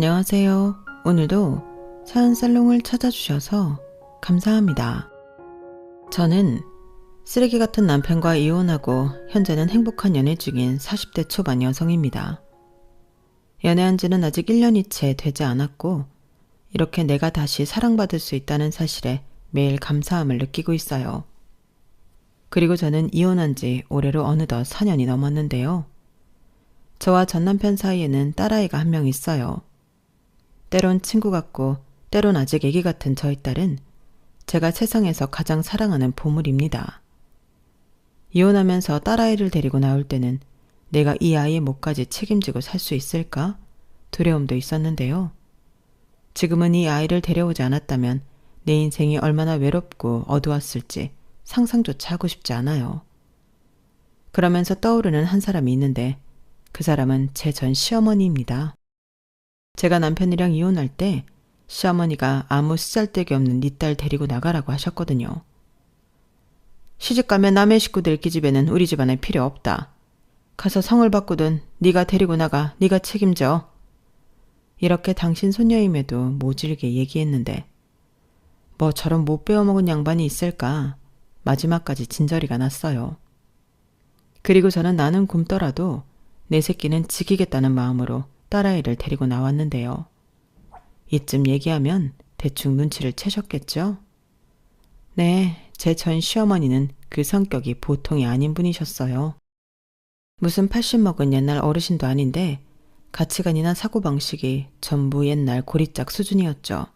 안녕하세요. 오늘도 사연살롱을 찾아주셔서 감사합니다. 저는 쓰레기 같은 남편과 이혼하고 현재는 행복한 연애 중인 40대 초반 여성입니다. 연애한 지는 아직 1년이 채 되지 않았고 이렇게 내가 다시 사랑받을 수 있다는 사실에 매일 감사함을 느끼고 있어요. 그리고 저는 이혼한 지 올해로 어느덧 4년이 넘었는데요. 저와 전 남편 사이에는 딸아이가 한 명 있어요. 때론 친구 같고 때론 아직 애기 같은 저희 딸은 제가 세상에서 가장 사랑하는 보물입니다. 이혼하면서 딸아이를 데리고 나올 때는 내가 이 아이의 몫까지 책임지고 살 수 있을까? 두려움도 있었는데요. 지금은 이 아이를 데려오지 않았다면 내 인생이 얼마나 외롭고 어두웠을지 상상조차 하고 싶지 않아요. 그러면서 떠오르는 한 사람이 있는데 그 사람은 제 전 시어머니입니다. 제가 남편이랑 이혼할 때 시어머니가 아무 쓰잘데기 없는 네 딸 데리고 나가라고 하셨거든요. 시집가면 남의 식구들 기집애는 우리 집안에 필요 없다. 가서 성을 바꾸든 네가 데리고 나가, 네가 책임져. 이렇게 당신 손녀임에도 모질게 얘기했는데 뭐 저런 못 배워먹은 양반이 있을까 마지막까지 진저리가 났어요. 그리고 저는 나는 굶더라도 내 새끼는 지키겠다는 마음으로 딸아이를 데리고 나왔는데요. 이쯤 얘기하면 대충 눈치를 채셨겠죠? 네, 제 전 시어머니는 그 성격이 보통이 아닌 분이셨어요. 무슨 80 먹은 옛날 어르신도 아닌데 가치관이나 사고방식이 전부 옛날 고리짝 수준이었죠.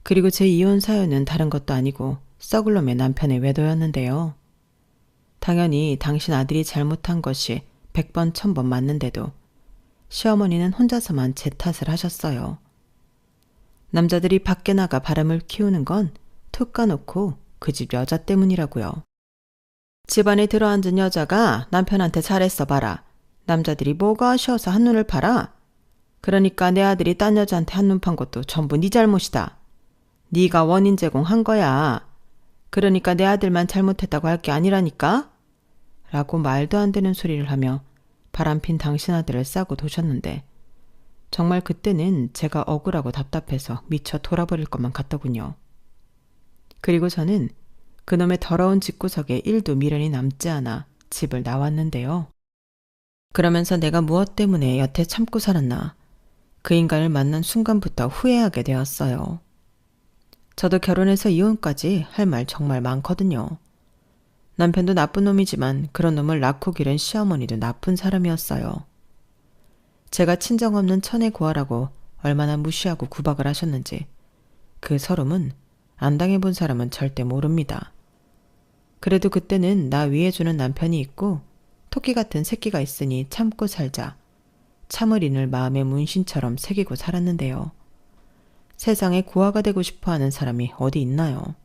그리고 제 이혼 사연은 다른 것도 아니고 썩을 놈의 남편의 외도였는데요. 당연히 당신 아들이 잘못한 것이 100번 1000번 맞는데도 시어머니는 혼자서만 제 탓을 하셨어요. 남자들이 밖에 나가 바람을 키우는 건 툭 까놓고 그 집 여자 때문이라고요. 집안에 들어앉은 여자가 남편한테 잘했어 봐라. 남자들이 뭐가 아쉬워서 한눈을 팔아? 그러니까 내 아들이 딴 여자한테 한눈 판 것도 전부 네 잘못이다. 네가 원인 제공한 거야. 그러니까 내 아들만 잘못했다고 할 게 아니라니까? 라고 말도 안 되는 소리를 하며 바람핀 당신 아들을 싸고 도셨는데 정말 그때는 제가 억울하고 답답해서 미쳐 돌아버릴 것만 같더군요. 그리고 저는 그놈의 더러운 집구석에 1도 미련이 남지 않아 집을 나왔는데요. 그러면서 내가 무엇 때문에 여태 참고 살았나 그 인간을 만난 순간부터 후회하게 되었어요. 저도 결혼해서 이혼까지 할 말 정말 많거든요. 남편도 나쁜 놈이지만 그런 놈을 낳고 기른 시어머니도 나쁜 사람이었어요. 제가 친정 없는 천의 고아라고 얼마나 무시하고 구박을 하셨는지 그 서름은 안 당해본 사람은 절대 모릅니다. 그래도 그때는 나 위해주는 남편이 있고 토끼 같은 새끼가 있으니 참고 살자. 참을 인을 마음의 문신처럼 새기고 살았는데요. 세상에 고아가 되고 싶어하는 사람이 어디 있나요?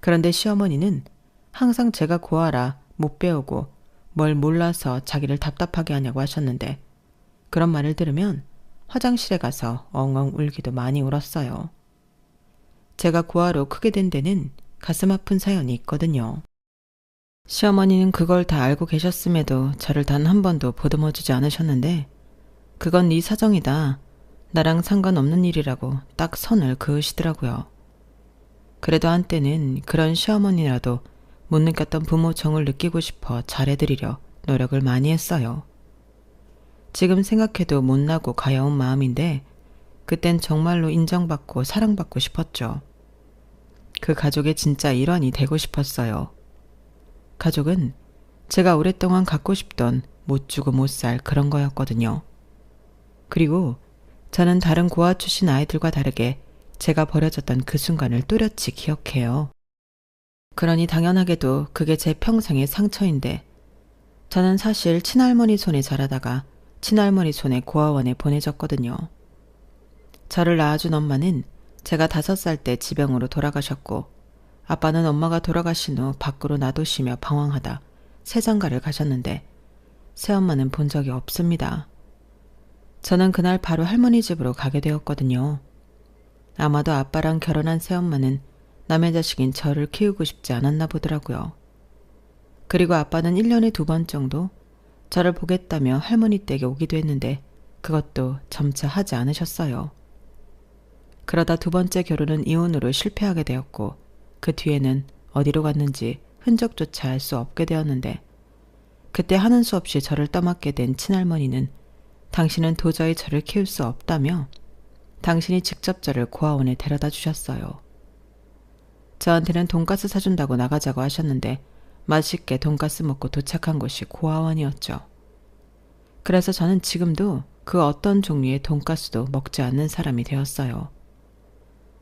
그런데 시어머니는 항상 제가 고아라 못 배우고 뭘 몰라서 자기를 답답하게 하냐고 하셨는데 그런 말을 들으면 화장실에 가서 엉엉 울기도 많이 울었어요. 제가 고아로 크게 된 데는 가슴 아픈 사연이 있거든요. 시어머니는 그걸 다 알고 계셨음에도 저를 단 한 번도 보듬어주지 않으셨는데 그건 네 사정이다. 나랑 상관없는 일이라고 딱 선을 그으시더라고요. 그래도 한때는 그런 시어머니라도 못 느꼈던 부모 정을 느끼고 싶어 잘해드리려 노력을 많이 했어요. 지금 생각해도 못나고 가여운 마음인데 그땐 정말로 인정받고 사랑받고 싶었죠. 그 가족의 진짜 일원이 되고 싶었어요. 가족은 제가 오랫동안 갖고 싶던 못 주고 못 살 그런 거였거든요. 그리고 저는 다른 고아 출신 아이들과 다르게 제가 버려졌던 그 순간을 또렷이 기억해요. 그러니 당연하게도 그게 제 평생의 상처인데 저는 사실 친할머니 손에 자라다가 친할머니 손에 고아원에 보내졌거든요. 저를 낳아준 엄마는 제가 5살 때 지병으로 돌아가셨고 아빠는 엄마가 돌아가신 후 밖으로 놔두시며 방황하다 세상가를 가셨는데 새엄마는 본 적이 없습니다. 저는 그날 바로 할머니 집으로 가게 되었거든요. 아마도 아빠랑 결혼한 새엄마는 남의 자식인 저를 키우고 싶지 않았나 보더라고요. 그리고 아빠는 1년에 2번 정도 저를 보겠다며 할머니 댁에 오기도 했는데 그것도 점차 하지 않으셨어요. 그러다 두 번째 결혼은 이혼으로 실패하게 되었고 그 뒤에는 어디로 갔는지 흔적조차 알 수 없게 되었는데 그때 하는 수 없이 저를 떠맡게 된 친할머니는 당신은 도저히 저를 키울 수 없다며 당신이 직접 저를 고아원에 데려다 주셨어요. 저한테는 돈가스 사준다고 나가자고 하셨는데 맛있게 돈가스 먹고 도착한 곳이 고아원이었죠. 그래서 저는 지금도 그 어떤 종류의 돈가스도 먹지 않는 사람이 되었어요.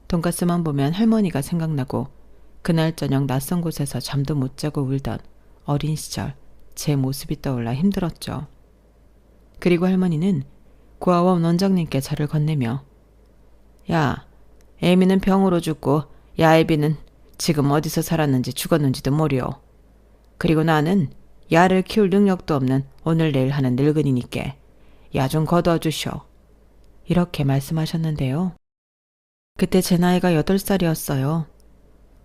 돈가스만 보면 할머니가 생각나고 그날 저녁 낯선 곳에서 잠도 못 자고 울던 어린 시절 제 모습이 떠올라 힘들었죠. 그리고 할머니는 고아원 원장님께 저를 건네며 야, 애미는 병으로 죽고 야애비는 지금 어디서 살았는지 죽었는지도 모르오. 그리고 나는 야를 키울 능력도 없는 오늘 내일 하는 늙은이니께 야 좀 거두어 주시오. 이렇게 말씀하셨는데요. 그때 제 나이가 8살이었어요.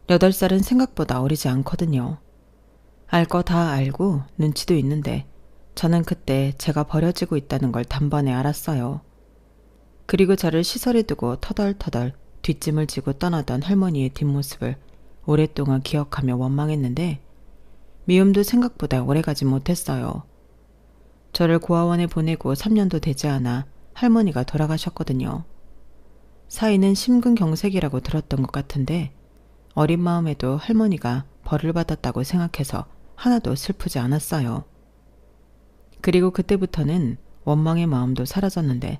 8살은 생각보다 어리지 않거든요. 알 거 다 알고 눈치도 있는데 저는 그때 제가 버려지고 있다는 걸 단번에 알았어요. 그리고 저를 시설에 두고 터덜터덜 뒷짐을 지고 떠나던 할머니의 뒷모습을 오랫동안 기억하며 원망했는데 미움도 생각보다 오래가지 못했어요. 저를 고아원에 보내고 3년도 되지 않아 할머니가 돌아가셨거든요. 사이는 심근경색이라고 들었던 것 같은데 어린 마음에도 할머니가 벌을 받았다고 생각해서 하나도 슬프지 않았어요. 그리고 그때부터는 원망의 마음도 사라졌는데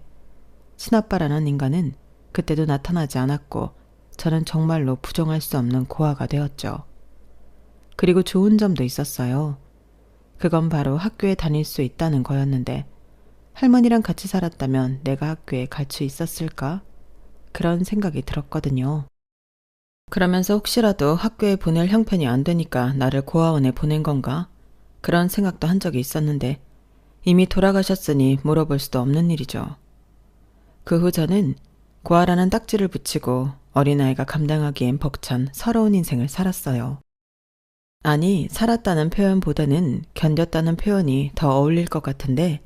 친아빠라는 인간은 그때도 나타나지 않았고 저는 정말로 부정할 수 없는 고아가 되었죠. 그리고 좋은 점도 있었어요. 그건 바로 학교에 다닐 수 있다는 거였는데 할머니랑 같이 살았다면 내가 학교에 갈 수 있었을까? 그런 생각이 들었거든요. 그러면서 혹시라도 학교에 보낼 형편이 안 되니까 나를 고아원에 보낸 건가? 그런 생각도 한 적이 있었는데 이미 돌아가셨으니 물어볼 수도 없는 일이죠. 그 후 저는 고아라는 딱지를 붙이고 어린아이가 감당하기엔 벅찬 서러운 인생을 살았어요. 아니, 살았다는 표현보다는 견뎠다는 표현이 더 어울릴 것 같은데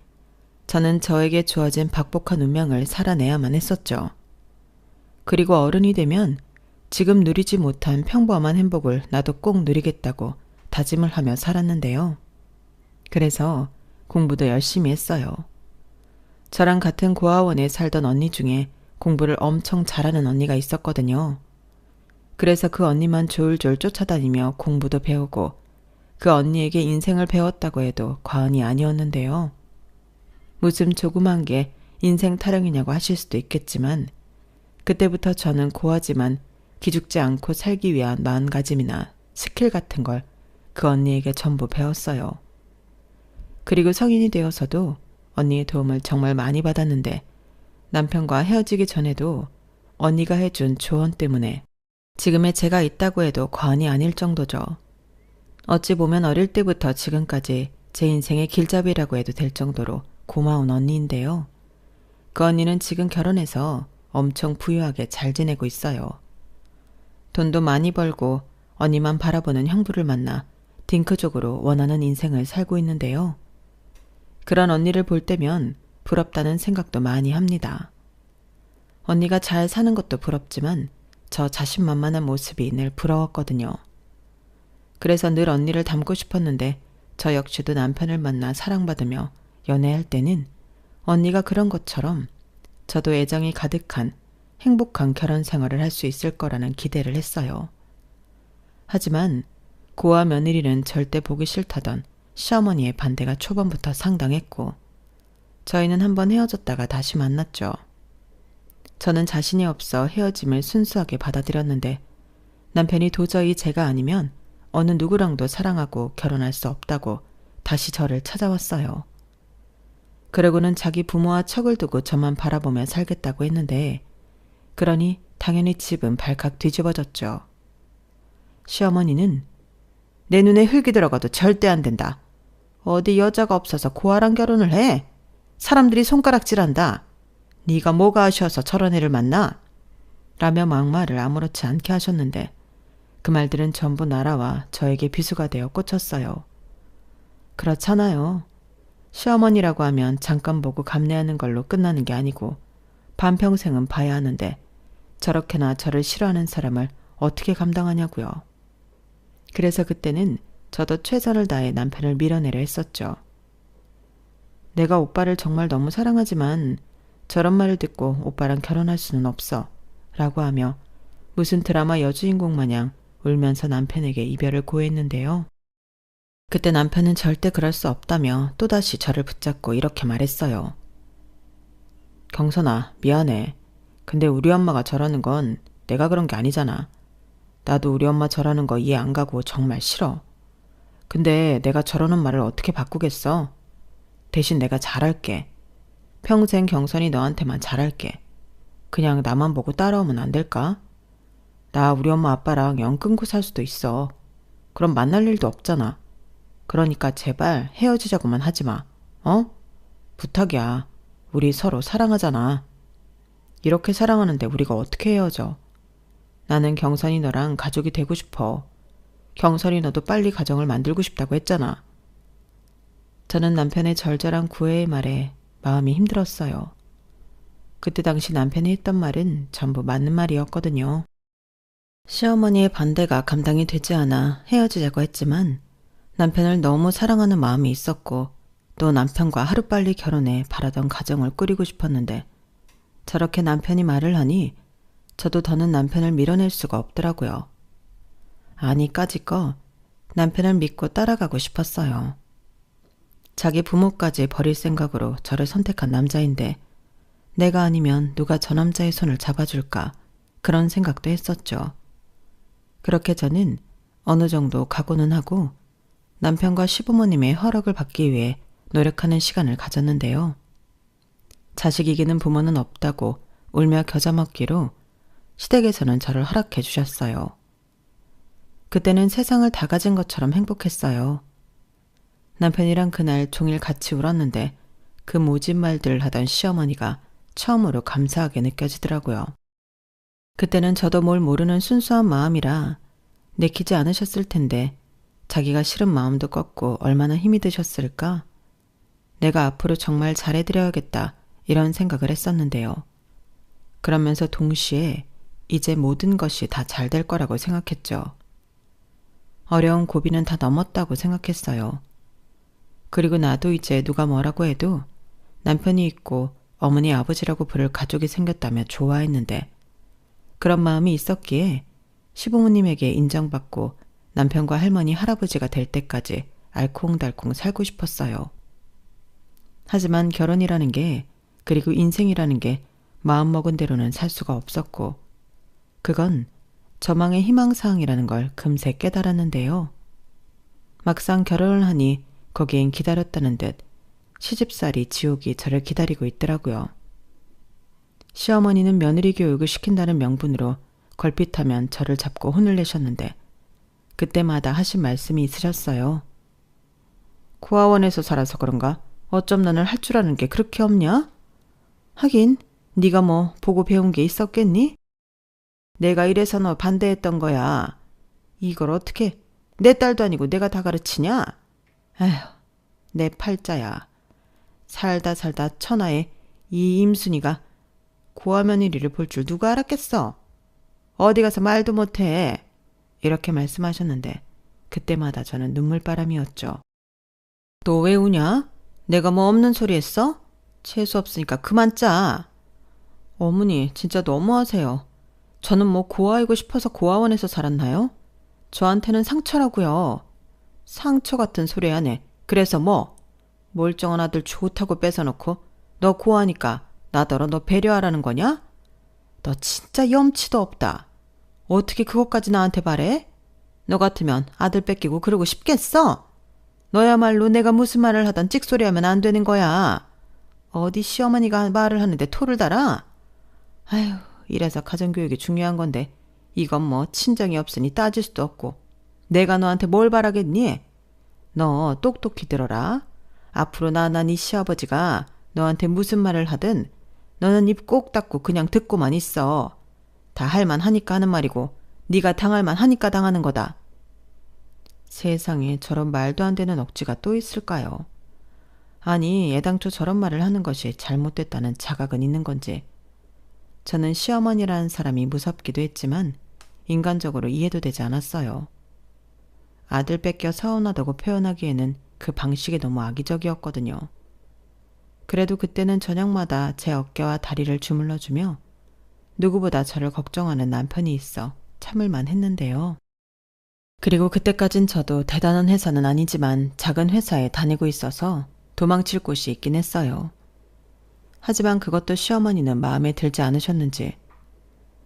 저는 저에게 주어진 박복한 운명을 살아내야만 했었죠. 그리고 어른이 되면 지금 누리지 못한 평범한 행복을 나도 꼭 누리겠다고 다짐을 하며 살았는데요. 그래서 공부도 열심히 했어요. 저랑 같은 고아원에 살던 언니 중에 공부를 엄청 잘하는 언니가 있었거든요. 그래서 그 언니만 졸졸 쫓아다니며 공부도 배우고 그 언니에게 인생을 배웠다고 해도 과언이 아니었는데요. 무슨 조그만 게 인생 타령이냐고 하실 수도 있겠지만 그때부터 저는 고아지만 기죽지 않고 살기 위한 마음가짐이나 스킬 같은 걸 그 언니에게 전부 배웠어요. 그리고 성인이 되어서도 언니의 도움을 정말 많이 받았는데 남편과 헤어지기 전에도 언니가 해준 조언 때문에 지금의 제가 있다고 해도 과언이 아닐 정도죠. 어찌 보면 어릴 때부터 지금까지 제 인생의 길잡이라고 해도 될 정도로 고마운 언니인데요. 그 언니는 지금 결혼해서 엄청 부유하게 잘 지내고 있어요. 돈도 많이 벌고 언니만 바라보는 형부를 만나 딩크족으로 원하는 인생을 살고 있는데요. 그런 언니를 볼 때면 부럽다는 생각도 많이 합니다. 언니가 잘 사는 것도 부럽지만 저 자신만만한 모습이 늘 부러웠거든요. 그래서 늘 언니를 닮고 싶었는데 저 역시도 남편을 만나 사랑받으며 연애할 때는 언니가 그런 것처럼 저도 애정이 가득한 행복한 결혼 생활을 할 수 있을 거라는 기대를 했어요. 하지만 고아 며느리는 절대 보기 싫다던 시어머니의 반대가 초반부터 상당했고 저희는 한번 헤어졌다가 다시 만났죠. 저는 자신이 없어 헤어짐을 순수하게 받아들였는데 남편이 도저히 제가 아니면 어느 누구랑도 사랑하고 결혼할 수 없다고 다시 저를 찾아왔어요. 그러고는 자기 부모와 척을 두고 저만 바라보며 살겠다고 했는데 그러니 당연히 집은 발칵 뒤집어졌죠. 시어머니는 내 눈에 흙이 들어가도 절대 안 된다. 어디 여자가 없어서 고아랑 결혼을 해? 사람들이 손가락질한다. 네가 뭐가 아쉬워서 저런 애를 만나? 라며 막말을 아무렇지 않게 하셨는데 그 말들은 전부 날아와 저에게 비수가 되어 꽂혔어요. 그렇잖아요. 시어머니라고 하면 잠깐 보고 감내하는 걸로 끝나는 게 아니고 반평생은 봐야 하는데 저렇게나 저를 싫어하는 사람을 어떻게 감당하냐고요. 그래서 그때는 저도 최선을 다해 남편을 밀어내려 했었죠. 내가 오빠를 정말 너무 사랑하지만 저런 말을 듣고 오빠랑 결혼할 수는 없어 라고 하며 무슨 드라마 여주인공 마냥 울면서 남편에게 이별을 고했는데요. 그때 남편은 절대 그럴 수 없다며 또다시 저를 붙잡고 이렇게 말했어요. 경선아, 미안해. 근데 우리 엄마가 저러는 건 내가 그런 게 아니잖아. 나도 우리 엄마 저러는 거 이해 안 가고 정말 싫어. 근데 내가 저러는 말을 어떻게 바꾸겠어? 대신 내가 잘할게. 평생 경선이 너한테만 잘할게. 그냥 나만 보고 따라오면 안 될까? 나 우리 엄마 아빠랑 영 끊고 살 수도 있어. 그럼 만날 일도 없잖아. 그러니까 제발 헤어지자고만 하지 마. 어? 부탁이야. 우리 서로 사랑하잖아. 이렇게 사랑하는데 우리가 어떻게 헤어져? 나는 경선이 너랑 가족이 되고 싶어. 경선이 너도 빨리 가정을 만들고 싶다고 했잖아. 저는 남편의 절절한 구애의 말에 마음이 힘들었어요. 그때 당시 남편이 했던 말은 전부 맞는 말이었거든요. 시어머니의 반대가 감당이 되지 않아 헤어지자고 했지만 남편을 너무 사랑하는 마음이 있었고 또 남편과 하루빨리 결혼해 바라던 가정을 꾸리고 싶었는데 저렇게 남편이 말을 하니 저도 더는 남편을 밀어낼 수가 없더라고요. 아니까짓거 남편을 믿고 따라가고 싶었어요. 자기 부모까지 버릴 생각으로 저를 선택한 남자인데 내가 아니면 누가 저 남자의 손을 잡아줄까 그런 생각도 했었죠. 그렇게 저는 어느 정도 각오는 하고 남편과 시부모님의 허락을 받기 위해 노력하는 시간을 가졌는데요. 자식 이기는 부모는 없다고 울며 겨자 먹기로 시댁에서는 저를 허락해 주셨어요. 그때는 세상을 다 가진 것처럼 행복했어요. 남편이랑 그날 종일 같이 울었는데 그 모진 말들을 하던 시어머니가 처음으로 감사하게 느껴지더라고요. 그때는 저도 뭘 모르는 순수한 마음이라 내키지 않으셨을 텐데 자기가 싫은 마음도 꺾고 얼마나 힘이 드셨을까? 내가 앞으로 정말 잘해드려야겠다 이런 생각을 했었는데요. 그러면서 동시에 이제 모든 것이 다 잘 될 거라고 생각했죠. 어려운 고비는 다 넘었다고 생각했어요. 그리고 나도 이제 누가 뭐라고 해도 남편이 있고 어머니 아버지라고 부를 가족이 생겼다며 좋아했는데 그런 마음이 있었기에 시부모님에게 인정받고 남편과 할머니 할아버지가 될 때까지 알콩달콩 살고 싶었어요. 하지만 결혼이라는 게 그리고 인생이라는 게 마음먹은 대로는 살 수가 없었고 그건 저망의 희망사항이라는 걸 금세 깨달았는데요. 막상 결혼을 하니 거기엔 기다렸다는 듯 시집살이 지옥이 저를 기다리고 있더라고요. 시어머니는 며느리 교육을 시킨다는 명분으로 걸핏하면 저를 잡고 혼을 내셨는데 그때마다 하신 말씀이 있으셨어요. 고아원에서 살아서 그런가? 어쩜 너는 할 줄 아는 게 그렇게 없냐? 하긴 네가 뭐 보고 배운 게 있었겠니? 내가 이래서 너 반대했던 거야. 이걸 어떻게 내 딸도 아니고 내가 다 가르치냐? 에휴, 내 팔자야. 살다 천하에 이 임순이가 고아며느리를 볼 줄 누가 알았겠어? 어디 가서 말도 못해. 이렇게 말씀하셨는데 그때마다 저는 눈물바람이었죠. 너 왜 우냐? 내가 뭐 없는 소리 했어? 재수 없으니까 그만 짜. 어머니 진짜 너무하세요. 저는 뭐 고아이고 싶어서 고아원에서 살았나요? 저한테는 상처라고요. 상처 같은 소리 하네. 그래서 뭐? 멀쩡한 아들 좋다고 뺏어놓고 너 고아니까 나더러 너 배려하라는 거냐? 너 진짜 염치도 없다. 어떻게 그것까지 나한테 바래? 너 같으면 아들 뺏기고 그러고 싶겠어? 너야말로 내가 무슨 말을 하던 찍소리하면 안 되는 거야. 어디 시어머니가 말을 하는데 토를 달아? 아휴, 이래서 가정교육이 중요한 건데 이건 뭐 친정이 없으니 따질 수도 없고 내가 너한테 뭘 바라겠니? 너 똑똑히 들어라. 앞으로 나 네 시아버지가 너한테 무슨 말을 하든 너는 입 꼭 닫고 그냥 듣고만 있어. 다 할만 하니까 하는 말이고 네가 당할만 하니까 당하는 거다. 세상에 저런 말도 안 되는 억지가 또 있을까요? 아니, 애당초 저런 말을 하는 것이 잘못됐다는 자각은 있는 건지. 저는 시어머니라는 사람이 무섭기도 했지만 인간적으로 이해도 되지 않았어요. 아들 뺏겨 서운하다고 표현하기에는 그 방식이 너무 악의적이었거든요. 그래도 그때는 저녁마다 제 어깨와 다리를 주물러주며 누구보다 저를 걱정하는 남편이 있어 참을만 했는데요. 그리고 그때까진 저도 대단한 회사는 아니지만 작은 회사에 다니고 있어서 도망칠 곳이 있긴 했어요. 하지만 그것도 시어머니는 마음에 들지 않으셨는지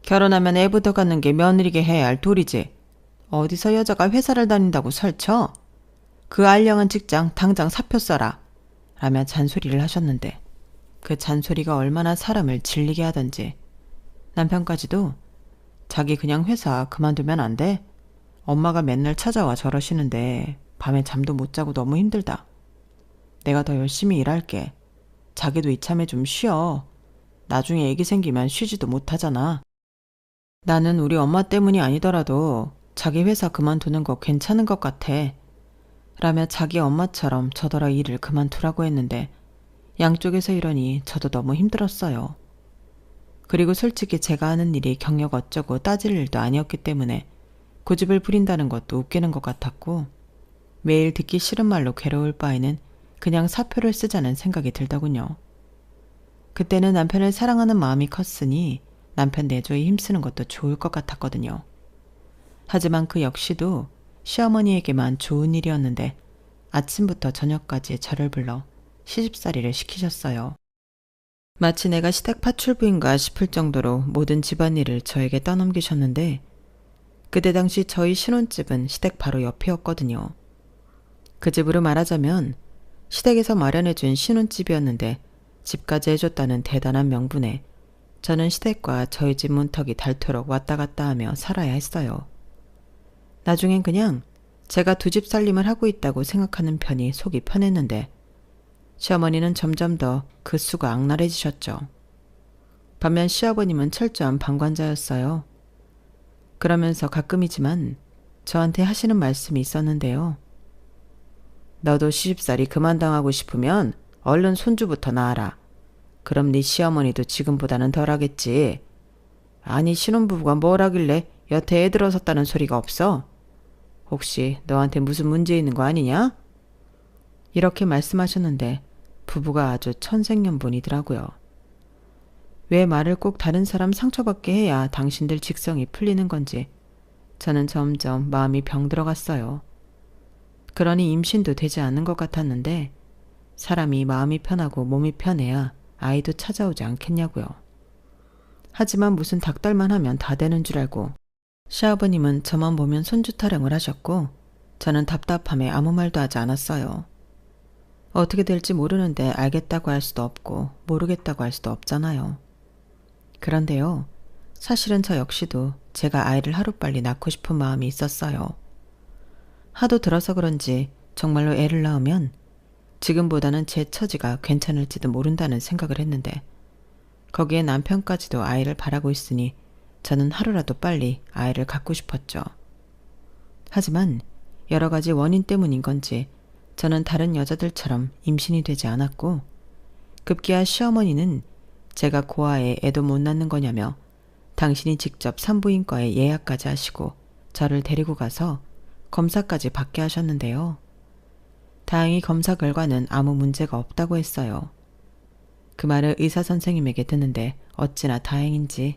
결혼하면 애부터 갖는 게 며느리게 해야 할 도리지. 어디서 여자가 회사를 다닌다고 설쳐? 그 알량한 직장 당장 사표 써라. 라며 잔소리를 하셨는데 그 잔소리가 얼마나 사람을 질리게 하던지 남편까지도 자기 그냥 회사 그만두면 안 돼? 엄마가 맨날 찾아와 저러시는데 밤에 잠도 못 자고 너무 힘들다. 내가 더 열심히 일할게. 자기도 이참에 좀 쉬어. 나중에 애기 생기면 쉬지도 못하잖아. 나는 우리 엄마 때문이 아니더라도 자기 회사 그만두는 거 괜찮은 것 같아. 라며 자기 엄마처럼 저더러 일을 그만두라고 했는데 양쪽에서 이러니 저도 너무 힘들었어요. 그리고 솔직히 제가 하는 일이 경력 어쩌고 따질 일도 아니었기 때문에 고집을 부린다는 것도 웃기는 것 같았고 매일 듣기 싫은 말로 괴로울 바에는 그냥 사표를 쓰자는 생각이 들더군요. 그때는 남편을 사랑하는 마음이 컸으니 남편 내조에 힘쓰는 것도 좋을 것 같았거든요. 하지만 그 역시도 시어머니에게만 좋은 일이었는데 아침부터 저녁까지 저를 불러 시집살이를 시키셨어요. 마치 내가 시댁 파출부인가 싶을 정도로 모든 집안일을 저에게 떠넘기셨는데 그때 당시 저희 신혼집은 시댁 바로 옆이었거든요. 그 집으로 말하자면 시댁에서 마련해준 신혼집이었는데 집까지 해줬다는 대단한 명분에 저는 시댁과 저희 집 문턱이 닳도록 왔다 갔다 하며 살아야 했어요. 나중엔 그냥 제가 두 집 살림을 하고 있다고 생각하는 편이 속이 편했는데 시어머니는 점점 더 그 수가 악랄해지셨죠. 반면 시아버님은 철저한 방관자였어요. 그러면서 가끔이지만 저한테 하시는 말씀이 있었는데요. 너도 시집살이 그만 당하고 싶으면 얼른 손주부터 낳아라. 그럼 네 시어머니도 지금보다는 덜하겠지. 아니 신혼부부가 뭘 하길래 여태 애 들어섰다는 소리가 없어? 혹시 너한테 무슨 문제 있는 거 아니냐? 이렇게 말씀하셨는데 부부가 아주 천생연분이더라고요. 왜 말을 꼭 다른 사람 상처받게 해야 당신들 직성이 풀리는 건지 저는 점점 마음이 병들어갔어요. 그러니 임신도 되지 않는 것 같았는데 사람이 마음이 편하고 몸이 편해야 아이도 찾아오지 않겠냐고요. 하지만 무슨 닭달만 하면 다 되는 줄 알고 시아버님은 저만 보면 손주 타령을 하셨고 저는 답답함에 아무 말도 하지 않았어요. 어떻게 될지 모르는데 알겠다고 할 수도 없고 모르겠다고 할 수도 없잖아요. 그런데요, 사실은 저 역시도 제가 아이를 하루빨리 낳고 싶은 마음이 있었어요. 하도 들어서 그런지 정말로 애를 낳으면 지금보다는 제 처지가 괜찮을지도 모른다는 생각을 했는데 거기에 남편까지도 아이를 바라고 있으니 저는 하루라도 빨리 아이를 갖고 싶었죠. 하지만 여러 가지 원인 때문인 건지 저는 다른 여자들처럼 임신이 되지 않았고 급기야 시어머니는 제가 고아에 애도 못 낳는 거냐며 당신이 직접 산부인과에 예약까지 하시고 저를 데리고 가서 검사까지 받게 하셨는데요. 다행히 검사 결과는 아무 문제가 없다고 했어요. 그 말을 의사 선생님에게 듣는데 어찌나 다행인지.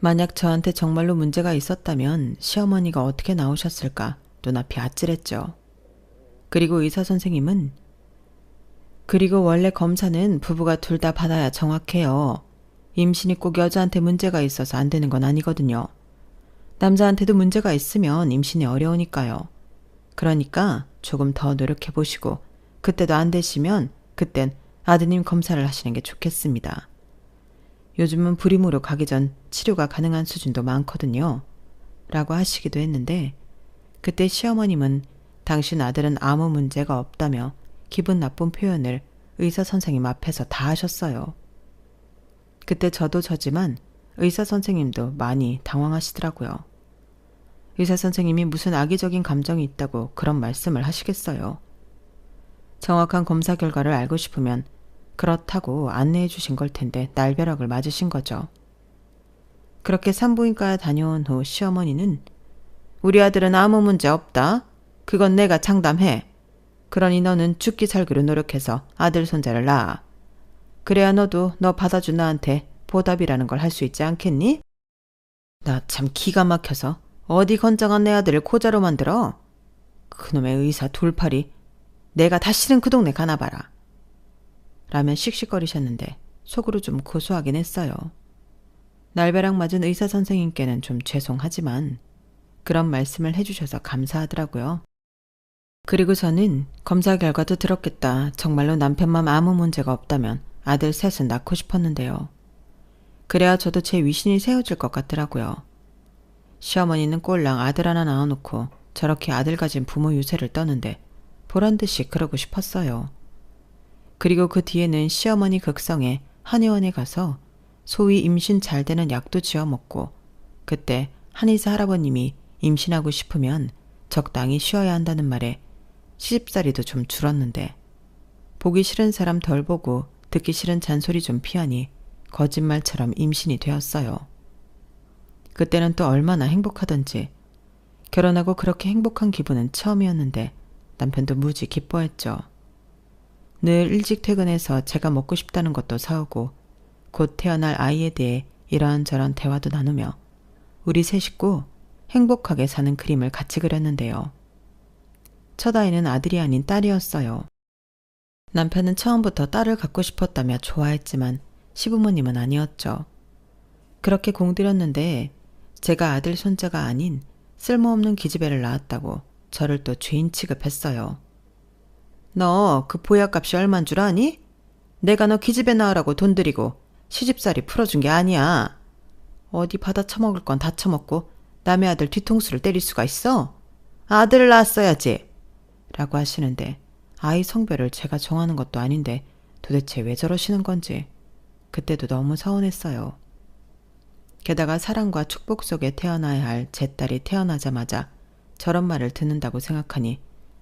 만약 저한테 정말로 문제가 있었다면 시어머니가 어떻게 나오셨을까 눈앞이 아찔했죠. 그리고 의사 선생님은 그리고 원래 검사는 부부가 둘 다 받아야 정확해요. 임신이 꼭 여자한테 문제가 있어서 안 되는 건 아니거든요. 남자한테도 문제가 있으면 임신이 어려우니까요. 그러니까 조금 더 노력해 보시고 그때도 안 되시면 그땐 아드님 검사를 하시는 게 좋겠습니다. 요즘은 불임으로 가기 전 치료가 가능한 수준도 많거든요. 라고 하시기도 했는데 그때 시어머님은 당신 아들은 아무 문제가 없다며 기분 나쁜 표현을 의사 선생님 앞에서 다 하셨어요. 그때 저도 저지만 의사 선생님도 많이 당황하시더라고요. 의사 선생님이 무슨 악의적인 감정이 있다고 그런 말씀을 하시겠어요. 정확한 검사 결과를 알고 싶으면 그렇다고 안내해 주신 걸 텐데 날벼락을 맞으신 거죠. 그렇게 산부인과에 다녀온 후 시어머니는 우리 아들은 아무 문제 없다. 그건 내가 장담해. 그러니 너는 죽기 살기로 노력해서 아들 손자를 낳아. 그래야 너도 너 받아준 나한테 보답이라는 걸 할 수 있지 않겠니? 나 참 기가 막혀서 어디 건장한 내 아들을 고자로 만들어? 그놈의 의사 돌팔이 내가 다시는 그 동네 가나봐라. 라며 씩씩거리셨는데 속으로 좀 고소하긴 했어요. 날벼락 맞은 의사 선생님께는 좀 죄송하지만 그런 말씀을 해주셔서 감사하더라고요. 그리고 저는 검사 결과도 들었겠다. 정말로 남편만 아무 문제가 없다면 아들 셋은 낳고 싶었는데요. 그래야 저도 제 위신이 세워질 것 같더라고요. 시어머니는 꼴랑 아들 하나 낳아놓고 저렇게 아들 가진 부모 유세를 떠는데 보란듯이 그러고 싶었어요. 그리고 그 뒤에는 시어머니 극성에 한의원에 가서 소위 임신 잘 되는 약도 지어 먹고 그때 한의사 할아버님이 임신하고 싶으면 적당히 쉬어야 한다는 말에 시집살이도 좀 줄었는데 보기 싫은 사람 덜 보고 듣기 싫은 잔소리 좀 피하니 거짓말처럼 임신이 되었어요. 그때는 또 얼마나 행복하던지 결혼하고 그렇게 행복한 기분은 처음이었는데 남편도 무지 기뻐했죠. 늘 일찍 퇴근해서 제가 먹고 싶다는 것도 사오고 곧 태어날 아이에 대해 이런저런 대화도 나누며 우리 세 식구 행복하게 사는 그림을 같이 그렸는데요. 첫 아이는 아들이 아닌 딸이었어요. 남편은 처음부터 딸을 갖고 싶었다며 좋아했지만 시부모님은 아니었죠. 그렇게 공들였는데 제가 아들 손자가 아닌 쓸모없는 기집애를 낳았다고 저를 또 죄인 취급했어요. 너 그 보약값이 얼만 줄 아니? 내가 너 기집애 낳으라고 돈 들이고 시집살이 풀어준 게 아니야. 어디 받아 처먹을 건 다 처먹고 남의 아들 뒤통수를 때릴 수가 있어? 아들을 낳았어야지. 라고 하시는데 아이 성별을 제가 정하는 것도 아닌데 도대체 왜 저러시는 건지 그때도 너무 서운했어요. 게다가 사랑과 축복 속에 태어나야 할 제 딸이 태어나자마자 저런 말을 듣는다고 생각하니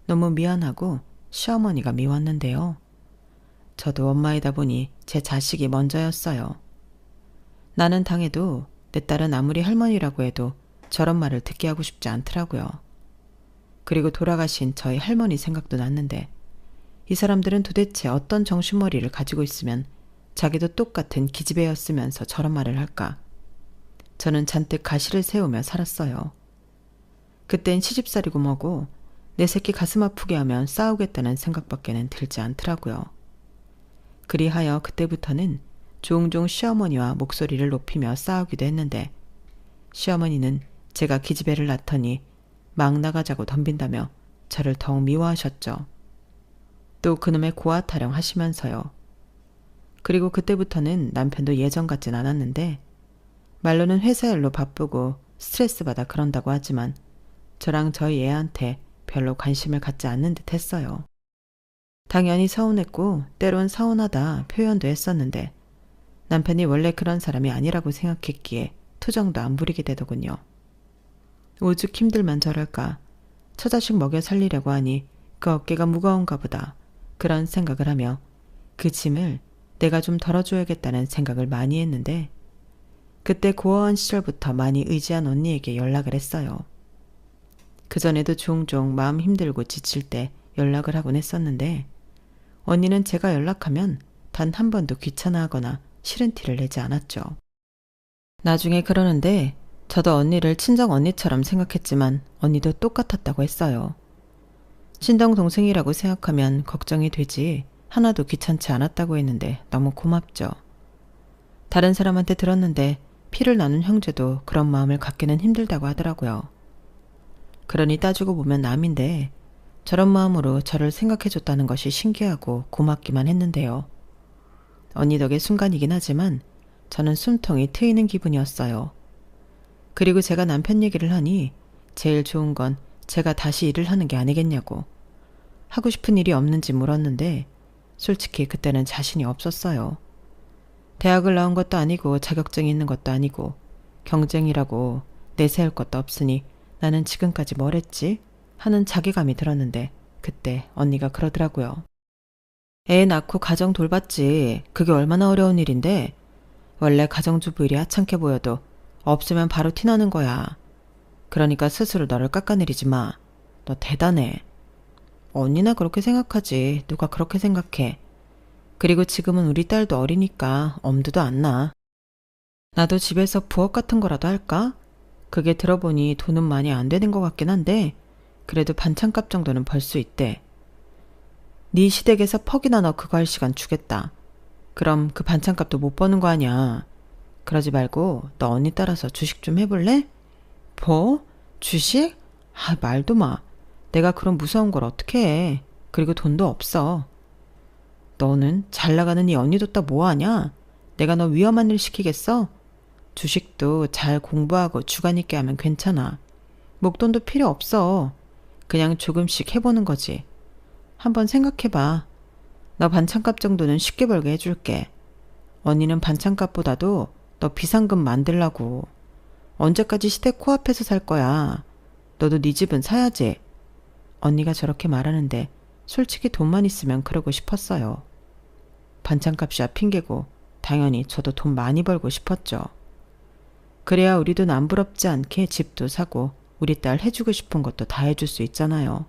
너무 미안하고 시어머니가 미웠는데요. 저도 엄마이다 보니 제 자식이 먼저였어요. 나는 당해도 내 딸은 아무리 할머니라고 해도 저런 말을 듣게 하고 싶지 않더라고요. 그리고 돌아가신 저희 할머니 생각도 났는데 이 사람들은 도대체 어떤 정신머리를 가지고 있으면 자기도 똑같은 기집애였으면서 저런 말을 할까? 저는 잔뜩 가시를 세우며 살았어요. 그땐 시집살이고 뭐고 내 새끼 가슴 아프게 하면 싸우겠다는 생각밖에는 들지 않더라고요. 그리하여 그때부터는 종종 시어머니와 목소리를 높이며 싸우기도 했는데 시어머니는 제가 기집애를 낳더니 막 나가자고 덤빈다며 저를 더욱 미워하셨죠. 또 그놈의 고아 타령 하시면서요. 그리고 그때부터는 남편도 예전 같진 않았는데 말로는 회사 일로 바쁘고 스트레스 받아 그런다고 하지만 저랑 저희 애한테 별로 관심을 갖지 않는 듯 했어요. 당연히 서운했고 때론 서운하다 표현도 했었는데 남편이 원래 그런 사람이 아니라고 생각했기에 투정도 안 부리게 되더군요. 오죽 힘들만 저럴까. 처자식 먹여 살리려고 하니 그 어깨가 무거운가 보다. 그런 생각을 하며 그 짐을 내가 좀 덜어줘야겠다는 생각을 많이 했는데 그때 고아원 시절부터 많이 의지한 언니에게 연락을 했어요. 그전에도 종종 마음 힘들고 지칠 때 연락을 하곤 했었는데 언니는 제가 연락하면 단 한 번도 귀찮아하거나 싫은 티를 내지 않았죠. 나중에 그러는데 저도 언니를 친정 언니처럼 생각했지만 언니도 똑같았다고 했어요. 친정 동생이라고 생각하면 걱정이 되지 하나도 귀찮지 않았다고 했는데 너무 고맙죠. 다른 사람한테 들었는데 피를 나눈 형제도 그런 마음을 갖기는 힘들다고 하더라고요. 그러니 따지고 보면 남인데 저런 마음으로 저를 생각해줬다는 것이 신기하고 고맙기만 했는데요. 언니 덕의 순간이긴 하지만 저는 숨통이 트이는 기분이었어요. 그리고 제가 남편 얘기를 하니 제일 좋은 건 제가 다시 일을 하는 게 아니겠냐고 하고 싶은 일이 없는지 물었는데 솔직히 그때는 자신이 없었어요. 대학을 나온 것도 아니고 자격증이 있는 것도 아니고 경쟁이라고 내세울 것도 없으니 나는 지금까지 뭘 했지? 하는 자괴감이 들었는데 그때 언니가 그러더라고요. 애 낳고 가정 돌봤지. 그게 얼마나 어려운 일인데. 원래 가정주부 일이 하찮게 보여도 없으면 바로 티나는 거야. 그러니까 스스로 너를 깎아내리지 마. 너 대단해. 언니나 그렇게 생각하지. 누가 그렇게 생각해. 그리고 지금은 우리 딸도 어리니까 엄두도 안 나. 나도 집에서 부업 같은 거라도 할까? 그게 들어보니 돈은 많이 안 되는 것 같긴 한데 그래도 반찬값 정도는 벌 수 있대. 네 시댁에서 퍽이나 너 그거 할 시간 주겠다. 그럼 그 반찬값도 못 버는 거 아니야. 그러지 말고 너 언니 따라서 주식 좀 해볼래? 뭐? 주식? 아, 말도 마. 내가 그런 무서운 걸 어떻게 해. 그리고 돈도 없어. 너는 잘 나가는 네 언니 뒀다 뭐하냐? 내가 너 위험한 일 시키겠어? 주식도 잘 공부하고 주관 있게 하면 괜찮아. 목돈도 필요 없어. 그냥 조금씩 해보는 거지. 한번 생각해봐. 너 반찬값 정도는 쉽게 벌게 해줄게. 언니는 반찬값보다도 너 비상금 만들라고. 언제까지 시댁 코앞에서 살 거야. 너도 네 집은 사야지. 언니가 저렇게 말하는데 솔직히 돈만 있으면 그러고 싶었어요. 반찬값이야 핑계고 당연히 저도 돈 많이 벌고 싶었죠. 그래야 우리도 남부럽지 않게 집도 사고 우리 딸 해주고 싶은 것도 다 해줄 수 있잖아요.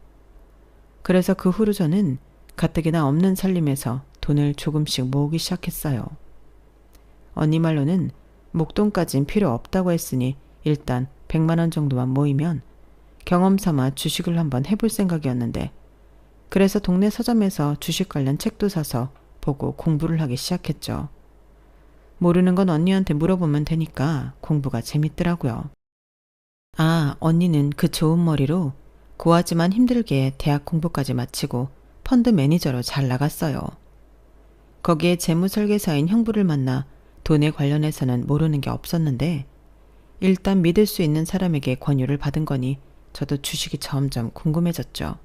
그래서 그 후로 저는 가뜩이나 없는 살림에서 돈을 조금씩 모으기 시작했어요. 언니 말로는 목돈까진 필요 없다고 했으니 일단 100만 원 정도만 모이면 경험 삼아 주식을 한번 해볼 생각이었는데 그래서 동네 서점에서 주식 관련 책도 사서 보고 공부를 하기 시작했죠. 모르는 건 언니한테 물어보면 되니까 공부가 재밌더라고요. 아, 언니는 그 좋은 머리로 고하지만 힘들게 대학 공부까지 마치고 펀드 매니저로 잘 나갔어요. 거기에 재무설계사인 형부를 만나 돈에 관련해서는 모르는 게 없었는데 일단 믿을 수 있는 사람에게 권유를 받은 거니 저도 주식이 점점 궁금해졌죠.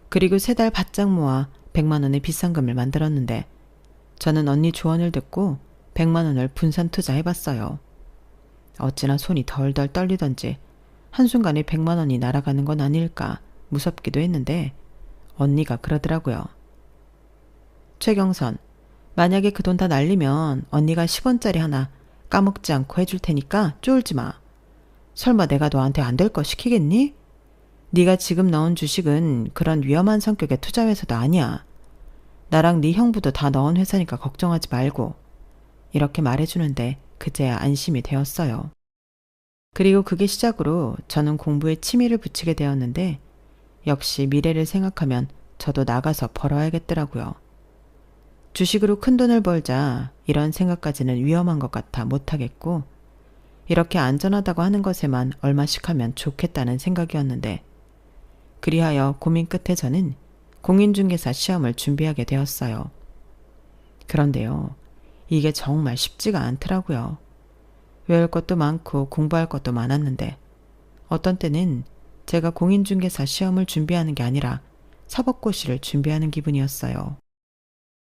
그리고 3달 바짝 모아 100만 원의 비상금을 만들었는데 저는 언니 조언을 듣고 100만 원을 분산 투자해봤어요. 어찌나 손이 덜덜 떨리던지 한순간에 100만 원이 날아가는 건 아닐까 무섭기도 했는데 언니가 그러더라고요. 최경선, 만약에 그 돈 다 날리면 언니가 10원짜리 하나 까먹지 않고 해줄 테니까 쫄지 마. 설마 내가 너한테 안 될 거 시키겠니? 네가 지금 넣은 주식은 그런 위험한 성격의 투자회사도 아니야. 나랑 네 형부도 다 넣은 회사니까 걱정하지 말고. 이렇게 말해주는데 그제야 안심이 되었어요. 그리고 그게 시작으로 저는 공부에 취미를 붙이게 되었는데 역시 미래를 생각하면 저도 나가서 벌어야겠더라고요. 주식으로 큰돈을 벌자 이런 생각까지는 위험한 것 같아 못하겠고 이렇게 안전하다고 하는 것에만 얼마씩 하면 좋겠다는 생각이었는데 그리하여 고민 끝에 저는 공인중개사 시험을 준비하게 되었어요. 그런데요, 이게 정말 쉽지가 않더라고요. 외울 것도 많고 공부할 것도 많았는데 어떤 때는 제가 공인중개사 시험을 준비하는 게 아니라 사법고시를 준비하는 기분이었어요.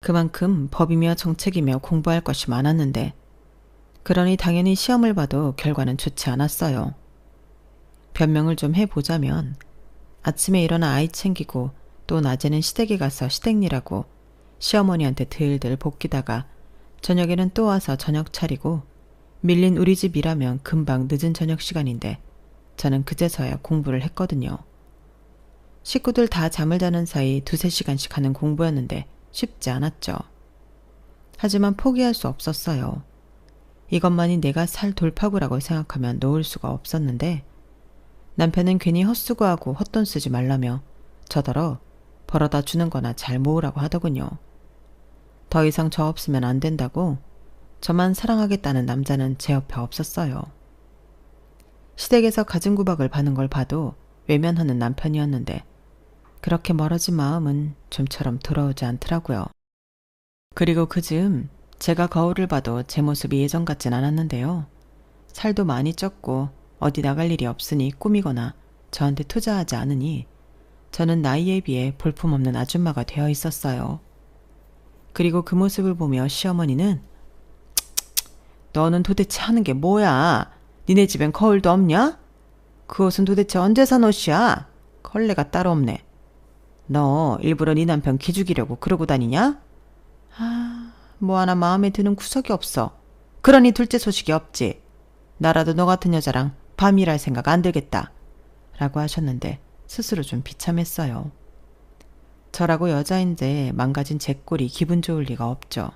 그만큼 법이며 정책이며 공부할 것이 많았는데 그러니 당연히 시험을 봐도 결과는 좋지 않았어요. 변명을 좀 해보자면 아침에 일어나 아이 챙기고 또 낮에는 시댁에 가서 시댁일하고 시어머니한테 들들 볶이다가 저녁에는 또 와서 저녁 차리고 밀린 우리 집 일하면 금방 늦은 저녁 시간인데 저는 그제서야 공부를 했거든요. 식구들 다 잠을 자는 사이 2-3시간씩 하는 공부였는데 쉽지 않았죠. 하지만 포기할 수 없었어요. 이것만이 내가 살 돌파구라고 생각하면 놓을 수가 없었는데 남편은 괜히 헛수고하고 헛돈 쓰지 말라며 저더러 벌어다 주는 거나 잘 모으라고 하더군요. 더 이상 저 없으면 안 된다고 저만 사랑하겠다는 남자는 제 옆에 없었어요. 시댁에서 가진구박을 받는 걸 봐도 외면하는 남편이었는데 그렇게 멀어진 마음은 좀처럼 돌아오지 않더라고요. 그리고 그 즈음 제가 거울을 봐도 제 모습이 예전 같진 않았는데요. 살도 많이 쪘고 어디 나갈 일이 없으니 꾸미거나 저한테 투자하지 않으니 저는 나이에 비해 볼품없는 아줌마가 되어 있었어요. 그리고 그 모습을 보며 시어머니는 너는 도대체 하는 게 뭐야? 니네 집엔 거울도 없냐? 그 옷은 도대체 언제 산 옷이야? 걸레가 따로 없네. 너 일부러 네 남편 기죽이려고 그러고 다니냐? 뭐 하나 마음에 드는 구석이 없어. 그러니 둘째 소식이 없지. 나라도 너 같은 여자랑 밤일할 생각 안 들겠다. 라고 하셨는데 스스로 좀 비참했어요. 저라고 여자인데 망가진 제 꼴이 기분 좋을 리가 없죠.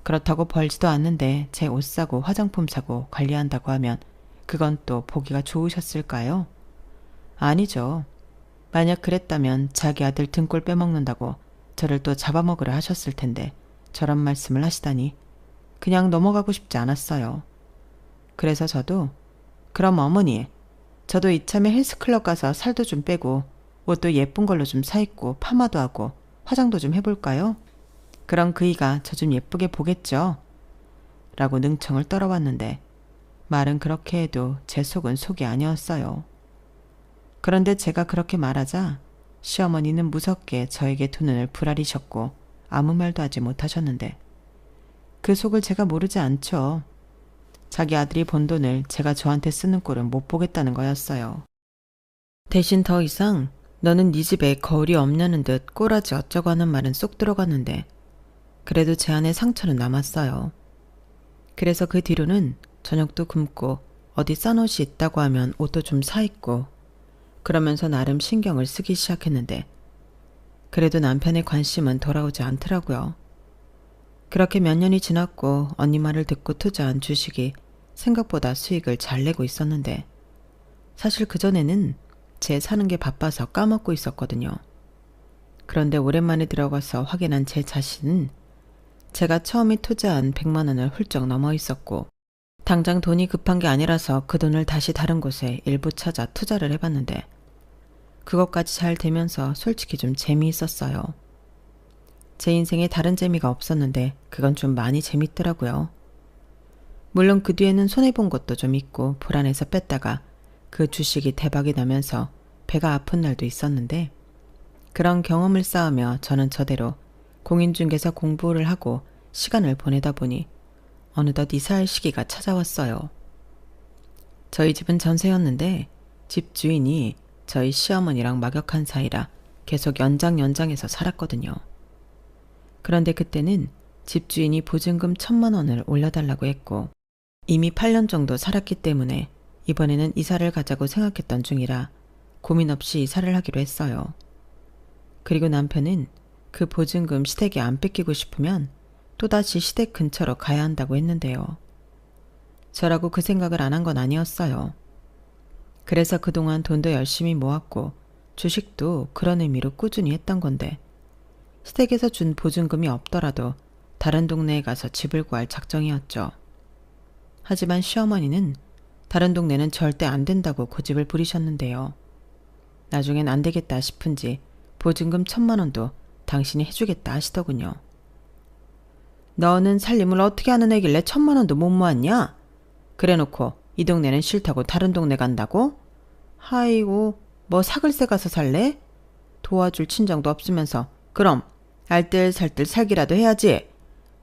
그렇다고 벌지도 않는데 제 옷 사고 화장품 사고 관리한다고 하면 그건 또 보기가 좋으셨을까요? 아니죠. 만약 그랬다면 자기 아들 등골 빼먹는다고 저를 또 잡아먹으려 하셨을 텐데 저런 말씀을 하시다니 그냥 넘어가고 싶지 않았어요. 그래서 저도 그럼 어머니, 저도 이참에 헬스클럽 가서 살도 좀 빼고 옷도 예쁜 걸로 좀 사입고 파마도 하고 화장도 좀 해볼까요? 그럼 그이가 저 좀 예쁘게 보겠죠? 라고 능청을 떨어왔는데 말은 그렇게 해도 제 속은 속이 아니었어요. 그런데 제가 그렇게 말하자 시어머니는 무섭게 저에게 두 눈을 부라리셨고 아무 말도 하지 못하셨는데 그 속을 제가 모르지 않죠. 자기 아들이 번 돈을 제가 저한테 쓰는 꼴은 못 보겠다는 거였어요. 대신 더 이상 너는 네 집에 거울이 없냐는 듯 꼬라지 어쩌고 하는 말은 쏙 들어갔는데 그래도 제 안에 상처는 남았어요. 그래서 그 뒤로는 저녁도 굶고 어디 싼 옷이 있다고 하면 옷도 좀 사입고 그러면서 나름 신경을 쓰기 시작했는데 그래도 남편의 관심은 돌아오지 않더라고요. 그렇게 몇 년이 지났고 언니 말을 듣고 투자한 주식이 생각보다 수익을 잘 내고 있었는데 사실 그전에는 제 사는 게 바빠서 까먹고 있었거든요. 그런데 오랜만에 들어가서 확인한 제 자신은 제가 처음에 투자한 100만 원을 훌쩍 넘어 있었고 당장 돈이 급한 게 아니라서 그 돈을 다시 다른 곳에 일부 찾아 투자를 해봤는데 그것까지 잘 되면서 솔직히 좀 재미있었어요. 제 인생에 다른 재미가 없었는데 그건 좀 많이 재밌더라고요. 물론 그 뒤에는 손해본 것도 좀 있고 불안해서 뺐다가 그 주식이 대박이 나면서 배가 아픈 날도 있었는데 그런 경험을 쌓으며 저는 저대로 공인중개사 공부를 하고 시간을 보내다 보니 어느덧 이사할 시기가 찾아왔어요. 저희 집은 전세였는데 집 주인이 저희 시어머니랑 막역한 사이라 계속 연장해서 살았거든요. 그런데 그때는 집주인이 보증금 1,000만 원을 올려달라고 했고 이미 8년 정도 살았기 때문에 이번에는 이사를 가자고 생각했던 중이라 고민 없이 이사를 하기로 했어요. 그리고 남편은 그 보증금 시댁에 안 뺏기고 싶으면 또다시 시댁 근처로 가야 한다고 했는데요. 저라고 그 생각을 안 한 건 아니었어요. 그래서 그동안 돈도 열심히 모았고 주식도 그런 의미로 꾸준히 했던 건데 시댁에서 준 보증금이 없더라도 다른 동네에 가서 집을 구할 작정이었죠. 하지만 시어머니는 다른 동네는 절대 안 된다고 고집을 부리셨는데요. 나중엔 안 되겠다 싶은지 보증금 1,000만 원도 당신이 해주겠다 하시더군요. 너는 살림을 어떻게 하는 애길래 1,000만 원도 못 모았냐? 그래놓고 이 동네는 싫다고 다른 동네 간다고? 아이고, 뭐 사글세 가서 살래? 도와줄 친정도 없으면서 그럼 알뜰살뜰 살기라도 해야지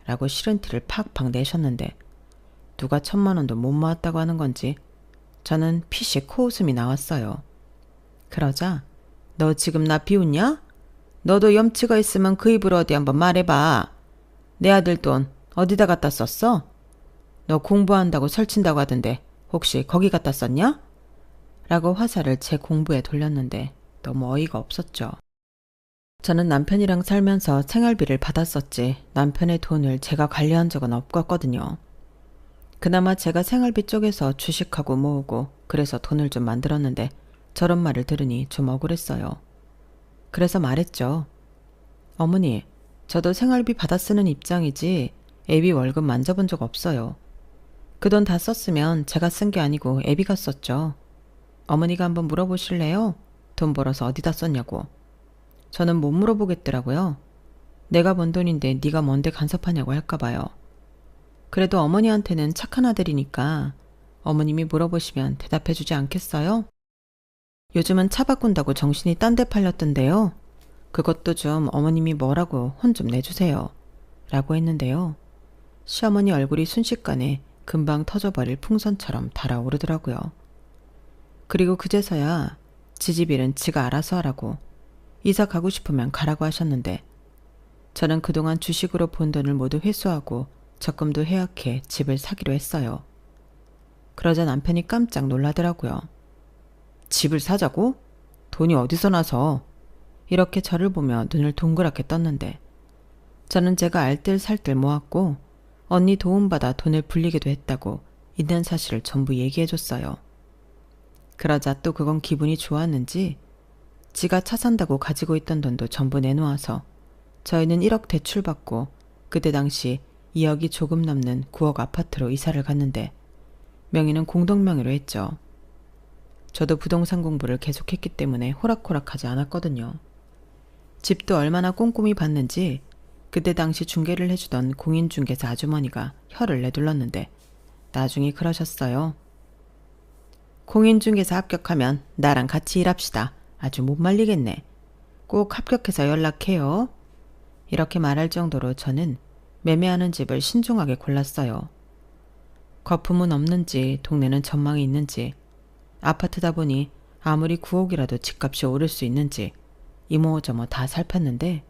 라고 싫은 티를 팍팍 내셨는데 누가 1,000만 원도 못 모았다고 하는 건지 저는 피식 코웃음이 나왔어요. 그러자 너 지금 나 비웃냐? 너도 염치가 있으면 그 입으로 어디 한번 말해봐. 내 아들 돈 어디다 갖다 썼어? 너 공부한다고 설친다고 하던데 혹시 거기 갖다 썼냐? 라고 화살을 제 공부에 돌렸는데 너무 어이가 없었죠. 저는 남편이랑 살면서 생활비를 받았었지 남편의 돈을 제가 관리한 적은 없었거든요. 그나마 제가 생활비 쪽에서 주식하고 모으고 그래서 돈을 좀 만들었는데 저런 말을 들으니 좀 억울했어요. 그래서 말했죠. 어머니, 저도 생활비 받아 쓰는 입장이지 애비 월급 만져본 적 없어요. 그 돈 다 썼으면 제가 쓴 게 아니고 애비가 썼죠. 어머니가 한번 물어보실래요? 돈 벌어서 어디다 썼냐고. 저는 못 물어보겠더라고요. 내가 번 돈인데 네가 뭔데 간섭하냐고 할까 봐요. 그래도 어머니한테는 착한 아들이니까 어머님이 물어보시면 대답해주지 않겠어요? 요즘은 차 바꾼다고 정신이 딴 데 팔렸던데요. 그것도 좀 어머님이 뭐라고 혼 좀 내주세요. 라고 했는데요. 시어머니 얼굴이 순식간에 금방 터져버릴 풍선처럼 달아오르더라고요. 그리고 그제서야 지집 일은 지가 알아서 하라고 이사 가고 싶으면 가라고 하셨는데 저는 그동안 주식으로 본 돈을 모두 회수하고 적금도 해약해 집을 사기로 했어요. 그러자 남편이 깜짝 놀라더라고요. 집을 사자고? 돈이 어디서 나서? 이렇게 저를 보며 눈을 동그랗게 떴는데 저는 제가 알뜰살뜰 모았고 언니 도움받아 돈을 불리기도 했다고 있는 사실을 전부 얘기해줬어요. 그러자 또 그건 기분이 좋았는지 지가 차 산다고 가지고 있던 돈도 전부 내놓아서 저희는 1억 대출받고 그때 당시 2억이 조금 넘는 9억 아파트로 이사를 갔는데 명의는 공동명의로 했죠. 저도 부동산 공부를 계속했기 때문에 호락호락하지 않았거든요. 집도 얼마나 꼼꼼히 봤는지 그때 당시 중개를 해주던 공인중개사 아주머니가 혀를 내둘렀는데 나중에 그러셨어요. 공인중개사 합격하면 나랑 같이 일합시다. 아주 못 말리겠네. 꼭 합격해서 연락해요. 이렇게 말할 정도로 저는 매매하는 집을 신중하게 골랐어요. 거품은 없는지 동네는 전망이 있는지 아파트다 보니 아무리 9억이라도 집값이 오를 수 있는지 이모저모 다 살폈는데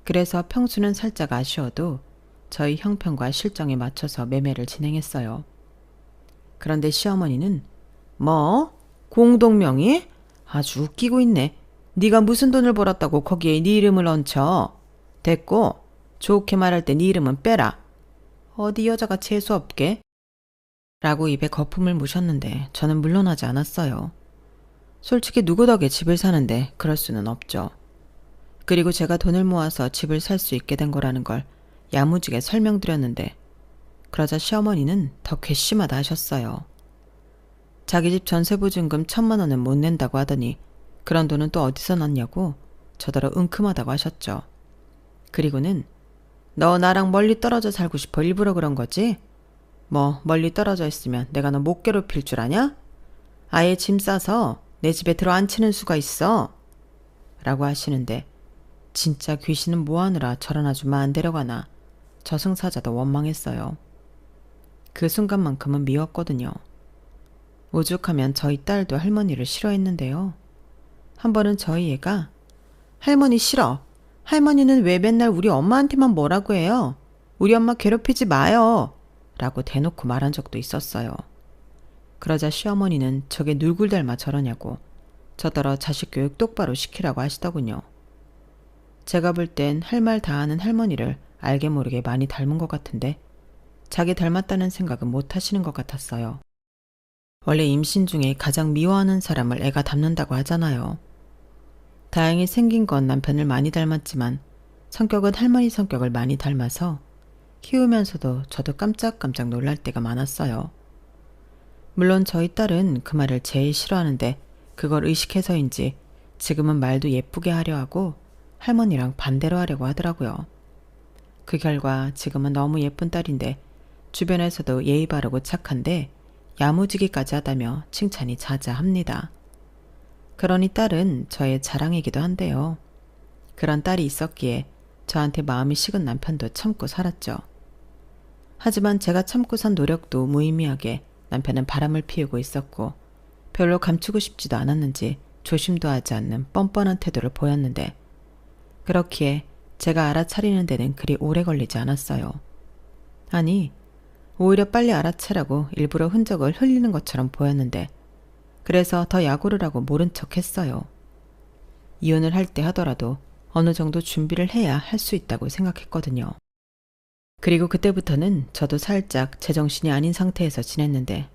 그래서 평수는 살짝 아쉬워도 저희 형편과 실정에 맞춰서 매매를 진행했어요. 그런데 시어머니는 뭐? 공동명의? 아주 웃기고 있네. 네가 무슨 돈을 벌었다고 거기에 네 이름을 얹혀. 됐고 좋게 말할 때 네 이름은 빼라. 어디 여자가 재수없게? 라고 입에 거품을 무셨는데 저는 물러나지 않았어요. 솔직히 누구 덕에 집을 사는데 그럴 수는 없죠. 그리고 제가 돈을 모아서 집을 살 수 있게 된 거라는 걸 야무지게 설명드렸는데 그러자 시어머니는 더 괘씸하다 하셨어요. 자기 집 전세보증금 1,000만 원은 못 낸다고 하더니 그런 돈은 또 어디서 났냐고 저더러 은큼하다고 하셨죠. 그리고는 너 나랑 멀리 떨어져 살고 싶어 일부러 그런 거지? 뭐 멀리 떨어져 있으면 내가 너 못 괴롭힐 줄 아냐? 아예 짐 싸서 내 집에 들어 앉히는 수가 있어. 라고 하시는데 진짜 귀신은 뭐하느라 저런 아줌마 안 데려가나 저승사자도 원망했어요. 그 순간만큼은 미웠거든요. 오죽하면 저희 딸도 할머니를 싫어했는데요. 한 번은 저희 애가 할머니 싫어. 할머니는 왜 맨날 우리 엄마한테만 뭐라고 해요? 우리 엄마 괴롭히지 마요. 라고 대놓고 말한 적도 있었어요. 그러자 시어머니는 저게 누굴 닮아 저러냐고 저더러 자식 교육 똑바로 시키라고 하시더군요. 제가 볼 땐 할 말 다 하는 할머니를 알게 모르게 많이 닮은 것 같은데 자기 닮았다는 생각은 못 하시는 것 같았어요. 원래 임신 중에 가장 미워하는 사람을 애가 닮는다고 하잖아요. 다행히 생긴 건 남편을 많이 닮았지만 성격은 할머니 성격을 많이 닮아서 키우면서도 저도 깜짝깜짝 놀랄 때가 많았어요. 물론 저희 딸은 그 말을 제일 싫어하는데 그걸 의식해서인지 지금은 말도 예쁘게 하려 하고 할머니랑 반대로 하려고 하더라고요. 그 결과 지금은 너무 예쁜 딸인데 주변에서도 예의 바르고 착한데 야무지기까지 하다며 칭찬이 자자합니다. 그러니 딸은 저의 자랑이기도 한데요. 그런 딸이 있었기에 저한테 마음이 식은 남편도 참고 살았죠. 하지만 제가 참고 산 노력도 무의미하게 남편은 바람을 피우고 있었고 별로 감추고 싶지도 않았는지 조심도 하지 않는 뻔뻔한 태도를 보였는데 그렇기에 제가 알아차리는 데는 그리 오래 걸리지 않았어요. 아니, 오히려 빨리 알아채라고 일부러 흔적을 흘리는 것처럼 보였는데 그래서 더 약오를 하고 모른 척 했어요. 이혼을 할 때 하더라도 어느 정도 준비를 해야 할 수 있다고 생각했거든요. 그리고 그때부터는 저도 살짝 제정신이 아닌 상태에서 지냈는데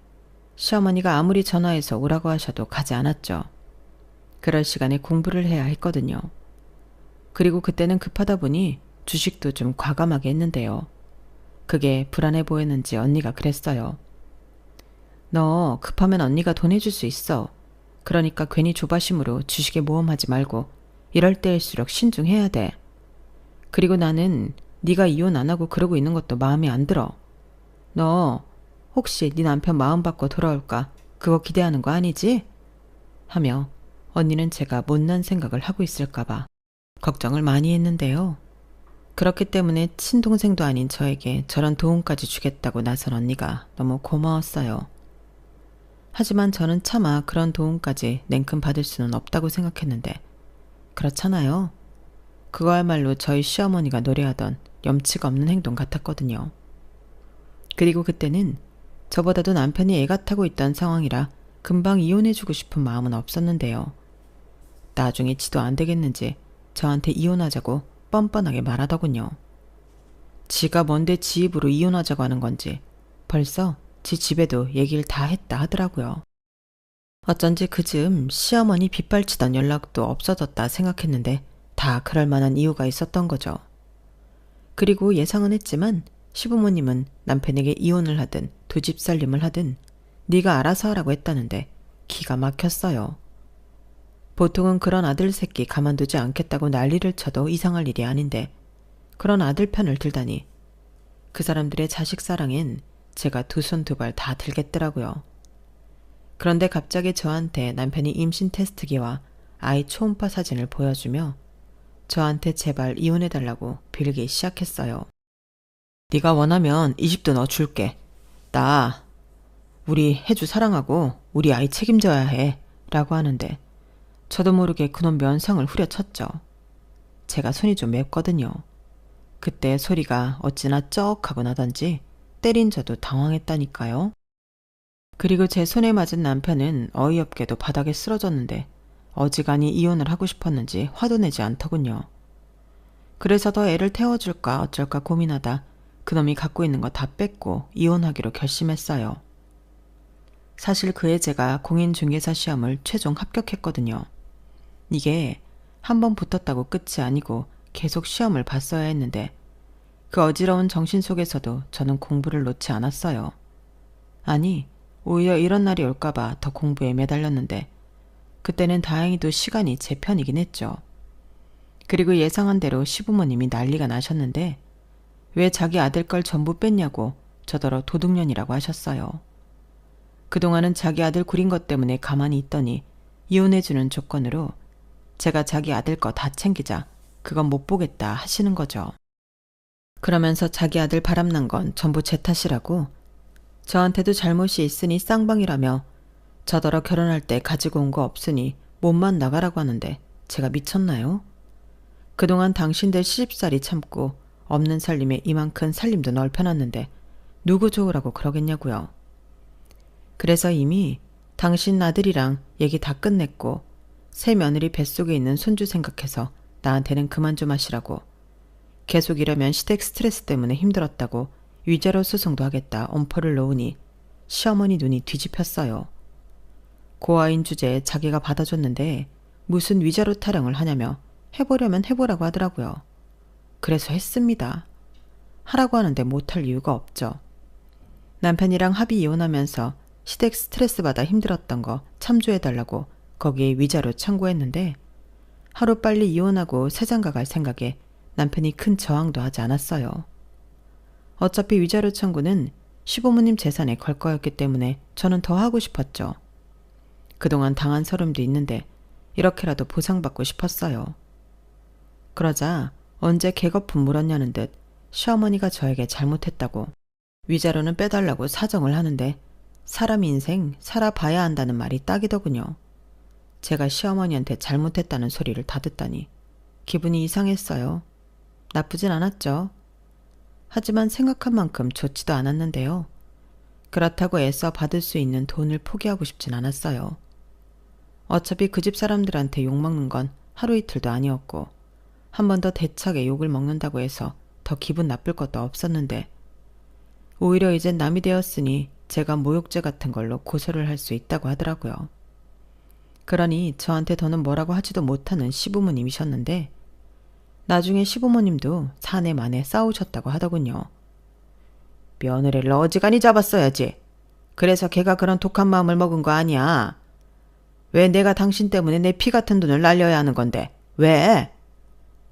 시어머니가 아무리 전화해서 오라고 하셔도 가지 않았죠. 그럴 시간에 공부를 해야 했거든요. 그리고 그때는 급하다 보니 주식도 좀 과감하게 했는데요. 그게 불안해 보였는지 언니가 그랬어요. 너 급하면 언니가 돈 해줄 수 있어. 그러니까 괜히 조바심으로 주식에 모험하지 말고 이럴 때일수록 신중해야 돼. 그리고 나는 네가 이혼 안 하고 그러고 있는 것도 마음에 안 들어. 너 혹시 네 남편 마음 바꿔 돌아올까? 그거 기대하는 거 아니지? 하며 언니는 제가 못난 생각을 하고 있을까 봐 걱정을 많이 했는데요. 그렇기 때문에 친동생도 아닌 저에게 저런 도움까지 주겠다고 나선 언니가 너무 고마웠어요. 하지만 저는 차마 그런 도움까지 냉큼 받을 수는 없다고 생각했는데 그렇잖아요. 그거야말로 저희 시어머니가 노래하던 염치가 없는 행동 같았거든요. 그리고 그때는 저보다도 남편이 애가 타고 있던 상황이라 금방 이혼해주고 싶은 마음은 없었는데요. 나중에 지도 안 되겠는지 저한테 이혼하자고 뻔뻔하게 말하더군요. 지가 뭔데 지 입으로 이혼하자고 하는 건지 벌써 지 집에도 얘기를 다 했다 하더라고요. 어쩐지 그즈음 시어머니 빗발치던 연락도 없어졌다 생각했는데 다 그럴 만한 이유가 있었던 거죠. 그리고 예상은 했지만 시부모님은 남편에게 이혼을 하든 두 집 살림을 하든 네가 알아서 하라고 했다는데 기가 막혔어요. 보통은 그런 아들 새끼 가만두지 않겠다고 난리를 쳐도 이상할 일이 아닌데 그런 아들 편을 들다니 그 사람들의 자식 사랑엔 제가 두 손 두 발 다 들겠더라고요. 그런데 갑자기 저한테 남편이 임신 테스트기와 아이 초음파 사진을 보여주며 저한테 제발 이혼해달라고 빌기 시작했어요. 네가 원하면 이 집도 너 줄게. 나 우리 혜주 사랑하고 우리 아이 책임져야 해 라고 하는데 저도 모르게 그놈 면상을 후려쳤죠. 제가 손이 좀 맵거든요. 그때 소리가 어찌나 쩍하고 나던지 때린 저도 당황했다니까요. 그리고 제 손에 맞은 남편은 어이없게도 바닥에 쓰러졌는데 어지간히 이혼을 하고 싶었는지 화도 내지 않더군요. 그래서 더 애를 태워줄까 어쩔까 고민하다 그놈이 갖고 있는 거 다 뺏고 이혼하기로 결심했어요. 사실 그해 제가 공인중개사 시험을 최종 합격했거든요. 이게 한 번 붙었다고 끝이 아니고 계속 시험을 봤어야 했는데 그 어지러운 정신 속에서도 저는 공부를 놓지 않았어요. 아니, 오히려 이런 날이 올까봐 더 공부에 매달렸는데 그때는 다행히도 시간이 제 편이긴 했죠. 그리고 예상한 대로 시부모님이 난리가 나셨는데 왜 자기 아들 걸 전부 뺐냐고 저더러 도둑년이라고 하셨어요. 그동안은 자기 아들 구린 것 때문에 가만히 있더니 이혼해주는 조건으로 제가 자기 아들 거 다 챙기자 그건 못 보겠다 하시는 거죠. 그러면서 자기 아들 바람난 건 전부 제 탓이라고 저한테도 잘못이 있으니 쌍방이라며 저더러 결혼할 때 가지고 온 거 없으니 몸만 나가라고 하는데 제가 미쳤나요? 그동안 당신들 시집살이 참고 없는 살림에 이만큼 살림도 넓혀놨는데 누구 좋으라고 그러겠냐고요. 그래서 이미 당신 아들이랑 얘기 다 끝냈고 새 며느리 뱃속에 있는 손주 생각해서 나한테는 그만 좀 하시라고 계속 이러면 시댁 스트레스 때문에 힘들었다고 위자료 소송도 하겠다 엄포를 놓으니 시어머니 눈이 뒤집혔어요. 고아인 주제에 자기가 받아줬는데 무슨 위자료 타령을 하냐며 해보려면 해보라고 하더라고요. 그래서 했습니다. 하라고 하는데 못할 이유가 없죠. 남편이랑 합의 이혼하면서 시댁 스트레스 받아 힘들었던 거 참조해달라고 거기에 위자료 청구했는데 하루빨리 이혼하고 새장가 갈 생각에 남편이 큰 저항도 하지 않았어요. 어차피 위자료 청구는 시부모님 재산에 걸 거였기 때문에 저는 더 하고 싶었죠. 그동안 당한 서름도 있는데 이렇게라도 보상받고 싶었어요. 그러자 언제 개거품 물었냐는 듯 시어머니가 저에게 잘못했다고 위자료는 빼달라고 사정을 하는데 사람 인생 살아봐야 한다는 말이 딱이더군요. 제가 시어머니한테 잘못했다는 소리를 다 듣다니 기분이 이상했어요. 나쁘진 않았죠. 하지만 생각한 만큼 좋지도 않았는데요. 그렇다고 애써 받을 수 있는 돈을 포기하고 싶진 않았어요. 어차피 그 집 사람들한테 욕먹는 건 하루 이틀도 아니었고 한 번 더 대차게 욕을 먹는다고 해서 더 기분 나쁠 것도 없었는데 오히려 이젠 남이 되었으니 제가 모욕죄 같은 걸로 고소를 할 수 있다고 하더라고요. 그러니 저한테 더는 뭐라고 하지도 못하는 시부모님이셨는데 나중에 시부모님도 사내 만에 싸우셨다고 하더군요. 며느리를 어지간히 잡았어야지. 그래서 걔가 그런 독한 마음을 먹은 거 아니야. 왜 내가 당신 때문에 내 피 같은 돈을 날려야 하는 건데? 왜?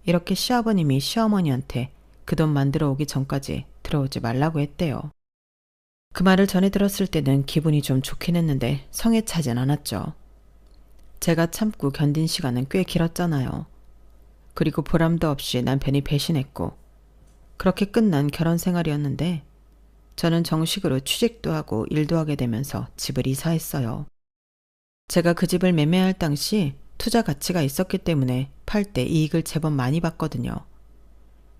이렇게 시아버님이 시어머니한테 그 돈 만들어 오기 전까지 들어오지 말라고 했대요. 그 말을 전해 들었을 때는 기분이 좀 좋긴 했는데 성에 차진 않았죠. 제가 참고 견딘 시간은 꽤 길었잖아요. 그리고 보람도 없이 남편이 배신했고 그렇게 끝난 결혼 생활이었는데 저는 정식으로 취직도 하고 일도 하게 되면서 집을 이사했어요. 제가 그 집을 매매할 당시 투자 가치가 있었기 때문에 팔 때 이익을 제법 많이 봤거든요.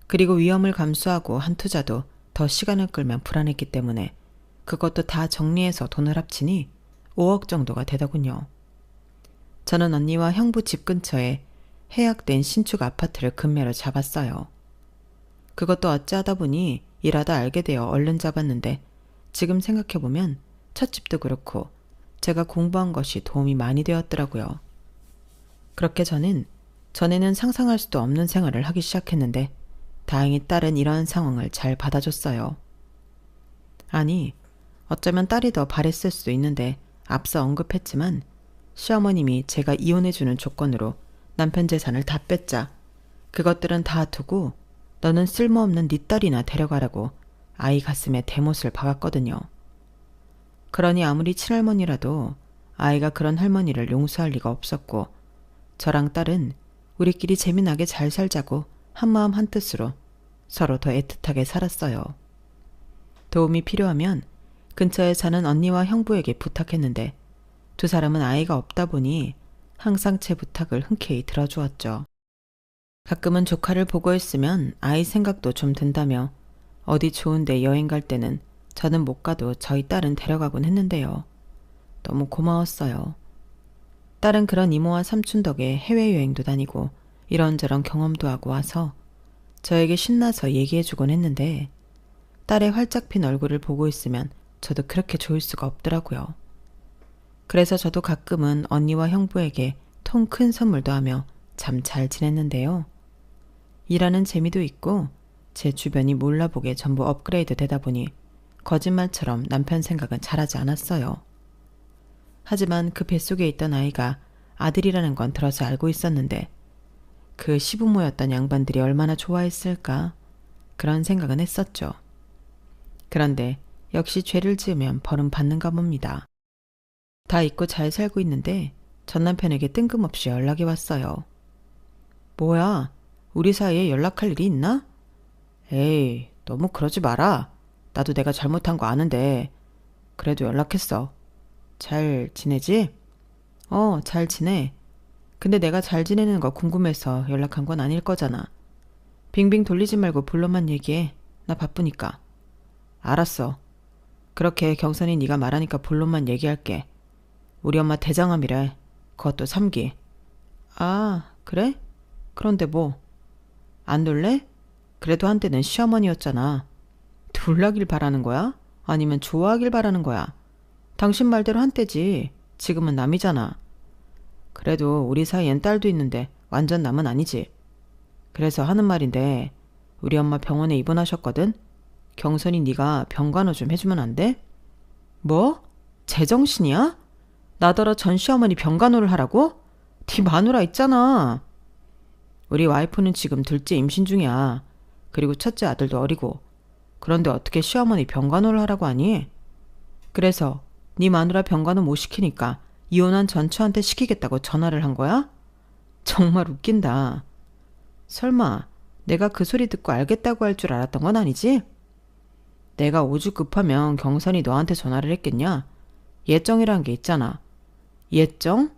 그리고 위험을 감수하고 한 투자도 더 시간을 끌면 불안했기 때문에 그것도 다 정리해서 돈을 합치니 5억 정도가 되더군요. 저는 언니와 형부 집 근처에 해약된 신축 아파트를 금매로 잡았어요. 그것도 어찌하다 보니 일하다 알게 되어 얼른 잡았는데 지금 생각해보면 첫 집도 그렇고 제가 공부한 것이 도움이 많이 되었더라고요. 그렇게 저는 전에는 상상할 수도 없는 생활을 하기 시작했는데 다행히 딸은 이러한 상황을 잘 받아줬어요. 아니, 어쩌면 딸이 더 바랬을 수도 있는데 앞서 언급했지만 시어머님이 제가 이혼해주는 조건으로 남편 재산을 다 뺐자 그것들은 다 두고 너는 쓸모없는 네 딸이나 데려가라고 아이 가슴에 대못을 박았거든요. 그러니 아무리 친할머니라도 아이가 그런 할머니를 용서할 리가 없었고 저랑 딸은 우리끼리 재미나게 잘 살자고 한마음 한뜻으로 서로 더 애틋하게 살았어요. 도움이 필요하면 근처에 사는 언니와 형부에게 부탁했는데 두 사람은 아이가 없다 보니 항상 제 부탁을 흔쾌히 들어주었죠. 가끔은 조카를 보고 있으면 아이 생각도 좀 든다며 어디 좋은데 여행 갈 때는 저는 못 가도 저희 딸은 데려가곤 했는데요. 너무 고마웠어요. 딸은 그런 이모와 삼촌 덕에 해외여행도 다니고 이런저런 경험도 하고 와서 저에게 신나서 얘기해주곤 했는데 딸의 활짝 핀 얼굴을 보고 있으면 저도 그렇게 좋을 수가 없더라고요. 그래서 저도 가끔은 언니와 형부에게 통 큰 선물도 하며 참 잘 지냈는데요. 일하는 재미도 있고 제 주변이 몰라보게 전부 업그레이드 되다 보니 거짓말처럼 남편 생각은 잘하지 않았어요. 하지만 그 뱃속에 있던 아이가 아들이라는 건 들어서 알고 있었는데 그 시부모였던 양반들이 얼마나 좋아했을까 그런 생각은 했었죠. 그런데 역시 죄를 지으면 벌은 받는가 봅니다. 다 잊고 잘 살고 있는데 전 남편에게 뜬금없이 연락이 왔어요. 뭐야, 우리 사이에 연락할 일이 있나? 에이, 너무 그러지 마라. 나도 내가 잘못한 거 아는데 그래도 연락했어. 잘 지내지? 잘 지내. 근데 내가 잘 지내는 거 궁금해서 연락한 건 아닐 거잖아. 빙빙 돌리지 말고 본론만 얘기해. 나 바쁘니까. 알았어. 그렇게 경선이 네가 말하니까 본론만 얘기할게. 우리 엄마 대장암이래. 그것도 3기. 아, 그래? 그런데 뭐? 안 놀래? 그래도 한때는 시어머니였잖아. 놀라길 바라는 거야? 아니면 좋아하길 바라는 거야? 당신 말대로 한때지. 지금은 남이잖아. 그래도 우리 사이엔 딸도 있는데 완전 남은 아니지. 그래서 하는 말인데 우리 엄마 병원에 입원하셨거든? 경선이 네가 병간호 좀 해주면 안 돼? 뭐? 제정신이야? 나더러 전 시어머니 병간호를 하라고? 네 마누라 있잖아. 우리 와이프는 지금 둘째 임신 중이야. 그리고 첫째 아들도 어리고. 그런데 어떻게 시어머니 병간호를 하라고 하니? 그래서 네 마누라 병간호 못 시키니까 이혼한 전처한테 시키겠다고 전화를 한 거야? 정말 웃긴다. 설마 내가 그 소리 듣고 알겠다고 할 줄 알았던 건 아니지? 내가 오죽 급하면 경선이 너한테 전화를 했겠냐? 예정이란 게 있잖아. 예정?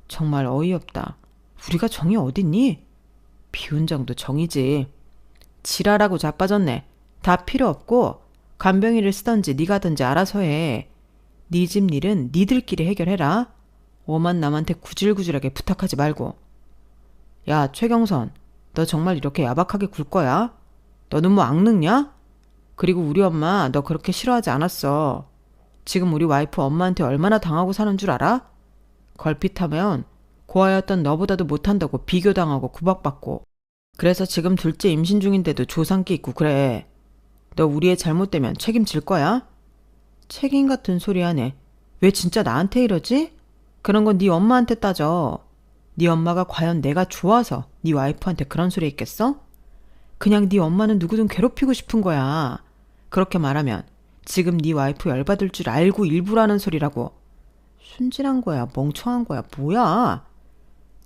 정말 어이없다. 우리가 정이 어딨니? 비운정도 정이지. 지랄하고 자빠졌네. 다 필요 없고 간병인을 쓰던지 네가 하든지 알아서 해. 네 집 일은 니들끼리 해결해라. 오만 남한테 구질구질하게 부탁하지 말고. 야, 최경선, 너 정말 이렇게 야박하게 굴 거야? 너는 뭐 악능냐? 그리고 우리 엄마 너 그렇게 싫어하지 않았어. 지금 우리 와이프 엄마한테 얼마나 당하고 사는 줄 알아? 걸핏하면 고아였던 너보다도 못한다고 비교당하고 구박받고. 그래서 지금 둘째 임신 중인데도 조상기 있고 그래. 너 우리 애 잘못되면 책임질 거야? 책임 같은 소리 하네. 왜 진짜 나한테 이러지? 그런 건 네 엄마한테 따져. 네 엄마가 과연 내가 좋아서 네 와이프한테 그런 소리 했겠어? 그냥 네 엄마는 누구든 괴롭히고 싶은 거야. 그렇게 말하면 지금 네 와이프 열받을 줄 알고 일부러 하는 소리라고. 순진한 거야, 멍청한 거야, 뭐야?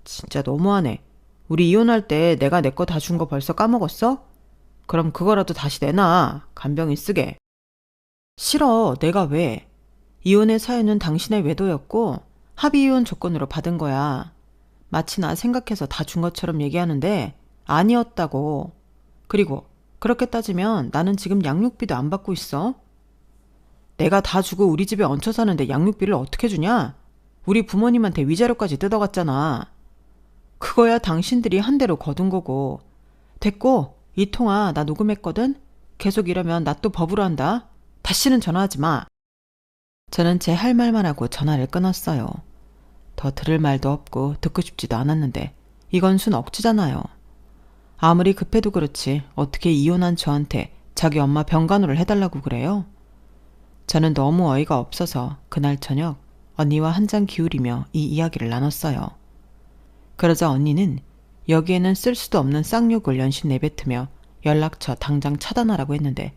진짜 너무하네. 우리 이혼할 때 내가 내 거 다 준 거 벌써 까먹었어? 그럼 그거라도 다시 내놔. 간병인 쓰게. 싫어. 내가 왜? 이혼의 사유는 당신의 외도였고 합의 이혼 조건으로 받은 거야. 마치 나 생각해서 다 준 것처럼 얘기하는데 아니었다고. 그리고 그렇게 따지면 나는 지금 양육비도 안 받고 있어. 내가 다 주고 우리 집에 얹혀 사는데 양육비를 어떻게 주냐? 우리 부모님한테 위자료까지 뜯어갔잖아. 그거야 당신들이 한 대로 거둔 거고. 됐고, 이 통화 나 녹음했거든? 계속 이러면 나 또 법으로 한다. 다시는 전화하지 마. 저는 제 할 말만 하고 전화를 끊었어요. 더 들을 말도 없고 듣고 싶지도 않았는데 이건 순 억지잖아요. 아무리 급해도 그렇지 어떻게 이혼한 저한테 자기 엄마 병간호를 해달라고 그래요? 저는 너무 어이가 없어서 그날 저녁 언니와 한잔 기울이며 이 이야기를 나눴어요. 그러자 언니는 여기에는 쓸 수도 없는 쌍욕을 연신 내뱉으며 연락처 당장 차단하라고 했는데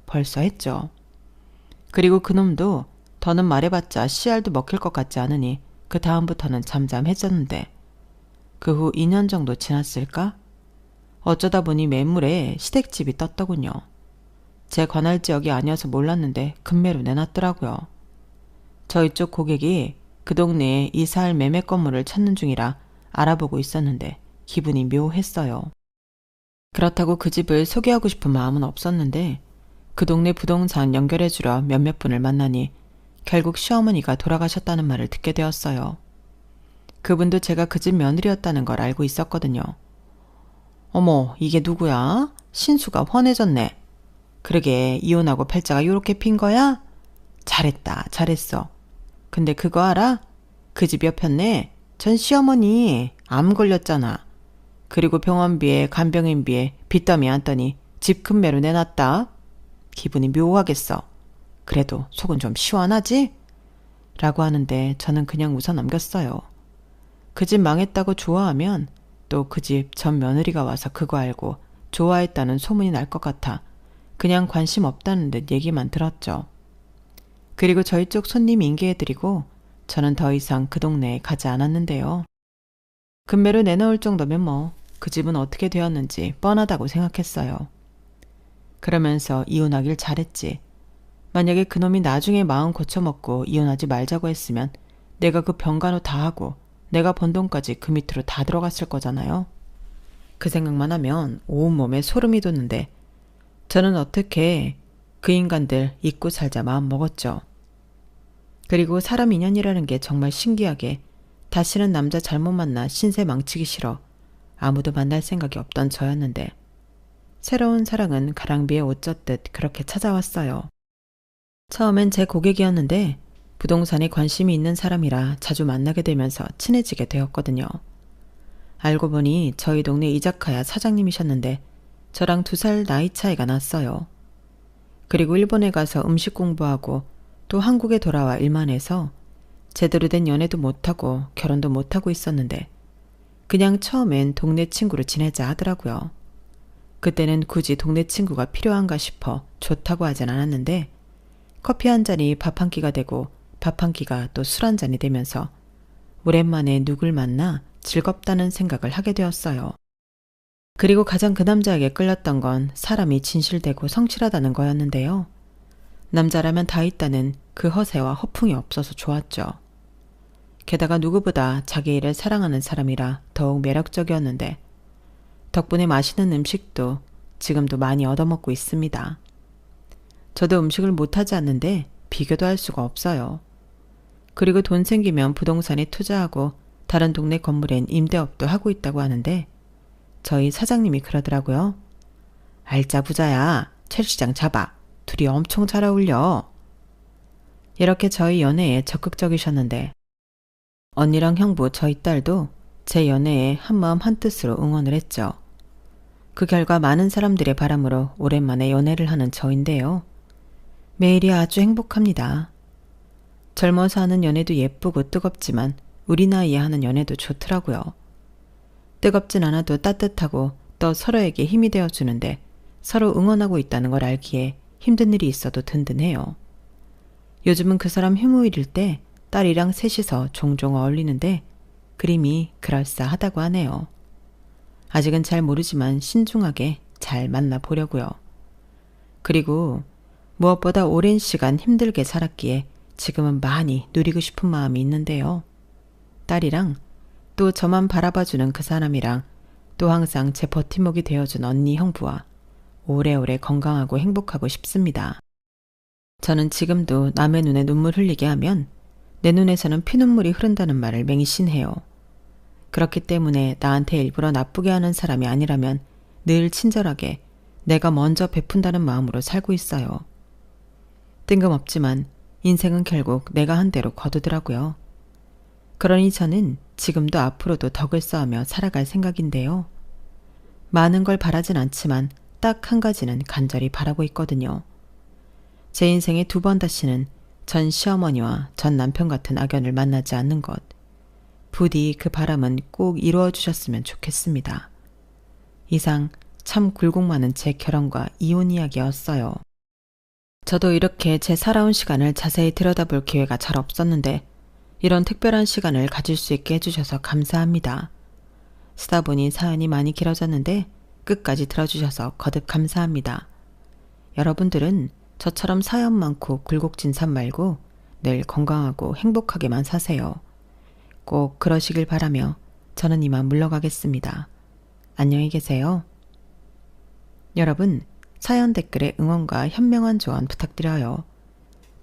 벌써 했죠. 그리고 그놈도 더는 말해봤자 씨알도 먹힐 것 같지 않으니 그 다음부터는 잠잠해졌는데 그 후 2년 정도 지났을까? 어쩌다 보니 매물에 시댁집이 떴더군요. 제 관할 지역이 아니어서 몰랐는데 급매로 내놨더라고요. 저희 쪽 고객이 그 동네에 이사할 매매 건물을 찾는 중이라 알아보고 있었는데 기분이 묘했어요. 그렇다고 그 집을 소개하고 싶은 마음은 없었는데 그 동네 부동산 연결해주려 몇몇 분을 만나니 결국 시어머니가 돌아가셨다는 말을 듣게 되었어요. 그분도 제가 그 집 며느리였다는 걸 알고 있었거든요. 어머, 이게 누구야? 신수가 훤해졌네. 그러게 이혼하고 팔자가 요렇게 핀 거야? 잘했다, 잘했어. 근데 그거 알아? 그 집 옆였네. 전 시어머니 암 걸렸잖아. 그리고 병원비에 간병인비에 빚더미 안더니 집 금매로 내놨다. 기분이 묘하겠어. 그래도 속은 좀 시원하지? 라고 하는데 저는 그냥 웃어 넘겼어요. 그 집 망했다고 좋아하면 또 그 집 전 며느리가 와서 그거 알고 좋아했다는 소문이 날 것 같아 그냥 관심 없다는 듯 얘기만 들었죠. 그리고 저희 쪽 손님 인계해드리고 저는 더 이상 그 동네에 가지 않았는데요. 금매로 내놓을 정도면 뭐 그 집은 어떻게 되었는지 뻔하다고 생각했어요. 그러면서 이혼하길 잘했지. 만약에 그놈이 나중에 마음 고쳐먹고 이혼하지 말자고 했으면 내가 그 병간호 다 하고 내가 번 돈까지 그 밑으로 다 들어갔을 거잖아요. 그 생각만 하면 온몸에 소름이 돋는데 저는 어떻게 그 인간들 잊고 살자 마음 먹었죠. 그리고 사람 인연이라는 게 정말 신기하게 다시는 남자 잘못 만나 신세 망치기 싫어 아무도 만날 생각이 없던 저였는데 새로운 사랑은 가랑비에 옷 젖듯 그렇게 찾아왔어요. 처음엔 제 고객이었는데 부동산에 관심이 있는 사람이라 자주 만나게 되면서 친해지게 되었거든요. 알고 보니 저희 동네 이자카야 사장님이셨는데 저랑 2살 나이 차이가 났어요. 그리고 일본에 가서 음식 공부하고 또 한국에 돌아와 일만 해서 제대로 된 연애도 못하고 결혼도 못하고 있었는데 그냥 처음엔 동네 친구로 지내자 하더라고요. 그때는 굳이 동네 친구가 필요한가 싶어 좋다고 하진 않았는데 커피 한 잔이 밥 한 끼가 되고 밥 한 끼가 또 술 한 잔이 되면서 오랜만에 누굴 만나 즐겁다는 생각을 하게 되었어요. 그리고 가장 그 남자에게 끌렸던 건 사람이 진실되고 성실하다는 거였는데요. 남자라면 다 있다는 그 허세와 허풍이 없어서 좋았죠. 게다가 누구보다 자기 일을 사랑하는 사람이라 더욱 매력적이었는데 덕분에 맛있는 음식도 지금도 많이 얻어먹고 있습니다. 저도 음식을 못하지 않는데 비교도 할 수가 없어요. 그리고 돈 생기면 부동산에 투자하고 다른 동네 건물엔 임대업도 하고 있다고 하는데 저희 사장님이 그러더라고요. 알짜 부자야. 첼시장 잡아. 둘이 엄청 잘 어울려. 이렇게 저희 연애에 적극적이셨는데 언니랑 형부 저희 딸도 제 연애에 한마음 한뜻으로 응원을 했죠. 그 결과 많은 사람들의 바람으로 오랜만에 연애를 하는 저인데요. 매일이 아주 행복합니다. 젊어서 하는 연애도 예쁘고 뜨겁지만 우리 나이에 하는 연애도 좋더라고요. 뜨겁진 않아도 따뜻하고 또 서로에게 힘이 되어주는데 서로 응원하고 있다는 걸 알기에 힘든 일이 있어도 든든해요. 요즘은 그 사람 휴무일일 때 딸이랑 셋이서 종종 어울리는데 그림이 그럴싸하다고 하네요. 아직은 잘 모르지만 신중하게 잘 만나보려고요. 그리고 무엇보다 오랜 시간 힘들게 살았기에 지금은 많이 누리고 싶은 마음이 있는데요. 딸이랑 또 저만 바라봐주는 그 사람이랑 또 항상 제 버팀목이 되어준 언니 형부와 오래오래 건강하고 행복하고 싶습니다. 저는 지금도 남의 눈에 눈물 흘리게 하면 내 눈에서는 피눈물이 흐른다는 말을 맹신해요. 그렇기 때문에 나한테 일부러 나쁘게 하는 사람이 아니라면 늘 친절하게 내가 먼저 베푼다는 마음으로 살고 있어요. 뜬금없지만 인생은 결국 내가 한 대로 거두더라고요. 그러니 저는 지금도 앞으로도 덕을 쌓으며 살아갈 생각인데요. 많은 걸 바라진 않지만 딱 한 가지는 간절히 바라고 있거든요. 제 인생에 2번 다시는 전 시어머니와 전 남편 같은 악연을 만나지 않는 것. 부디 그 바람은 꼭 이루어 주셨으면 좋겠습니다. 이상 참 굴곡 많은 제 결혼과 이혼 이야기였어요. 저도 이렇게 제 살아온 시간을 자세히 들여다볼 기회가 잘 없었는데 이런 특별한 시간을 가질 수 있게 해주셔서 감사합니다. 쓰다 보니 사연이 많이 길어졌는데 끝까지 들어주셔서 거듭 감사합니다. 여러분들은 저처럼 사연 많고 굴곡진 삶 말고 늘 건강하고 행복하게만 사세요. 꼭 그러시길 바라며 저는 이만 물러가겠습니다. 안녕히 계세요. 여러분, 사연 댓글에 응원과 현명한 조언 부탁드려요.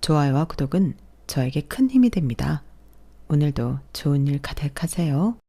좋아요와 구독은 저에게 큰 힘이 됩니다. 오늘도 좋은 일 가득하세요.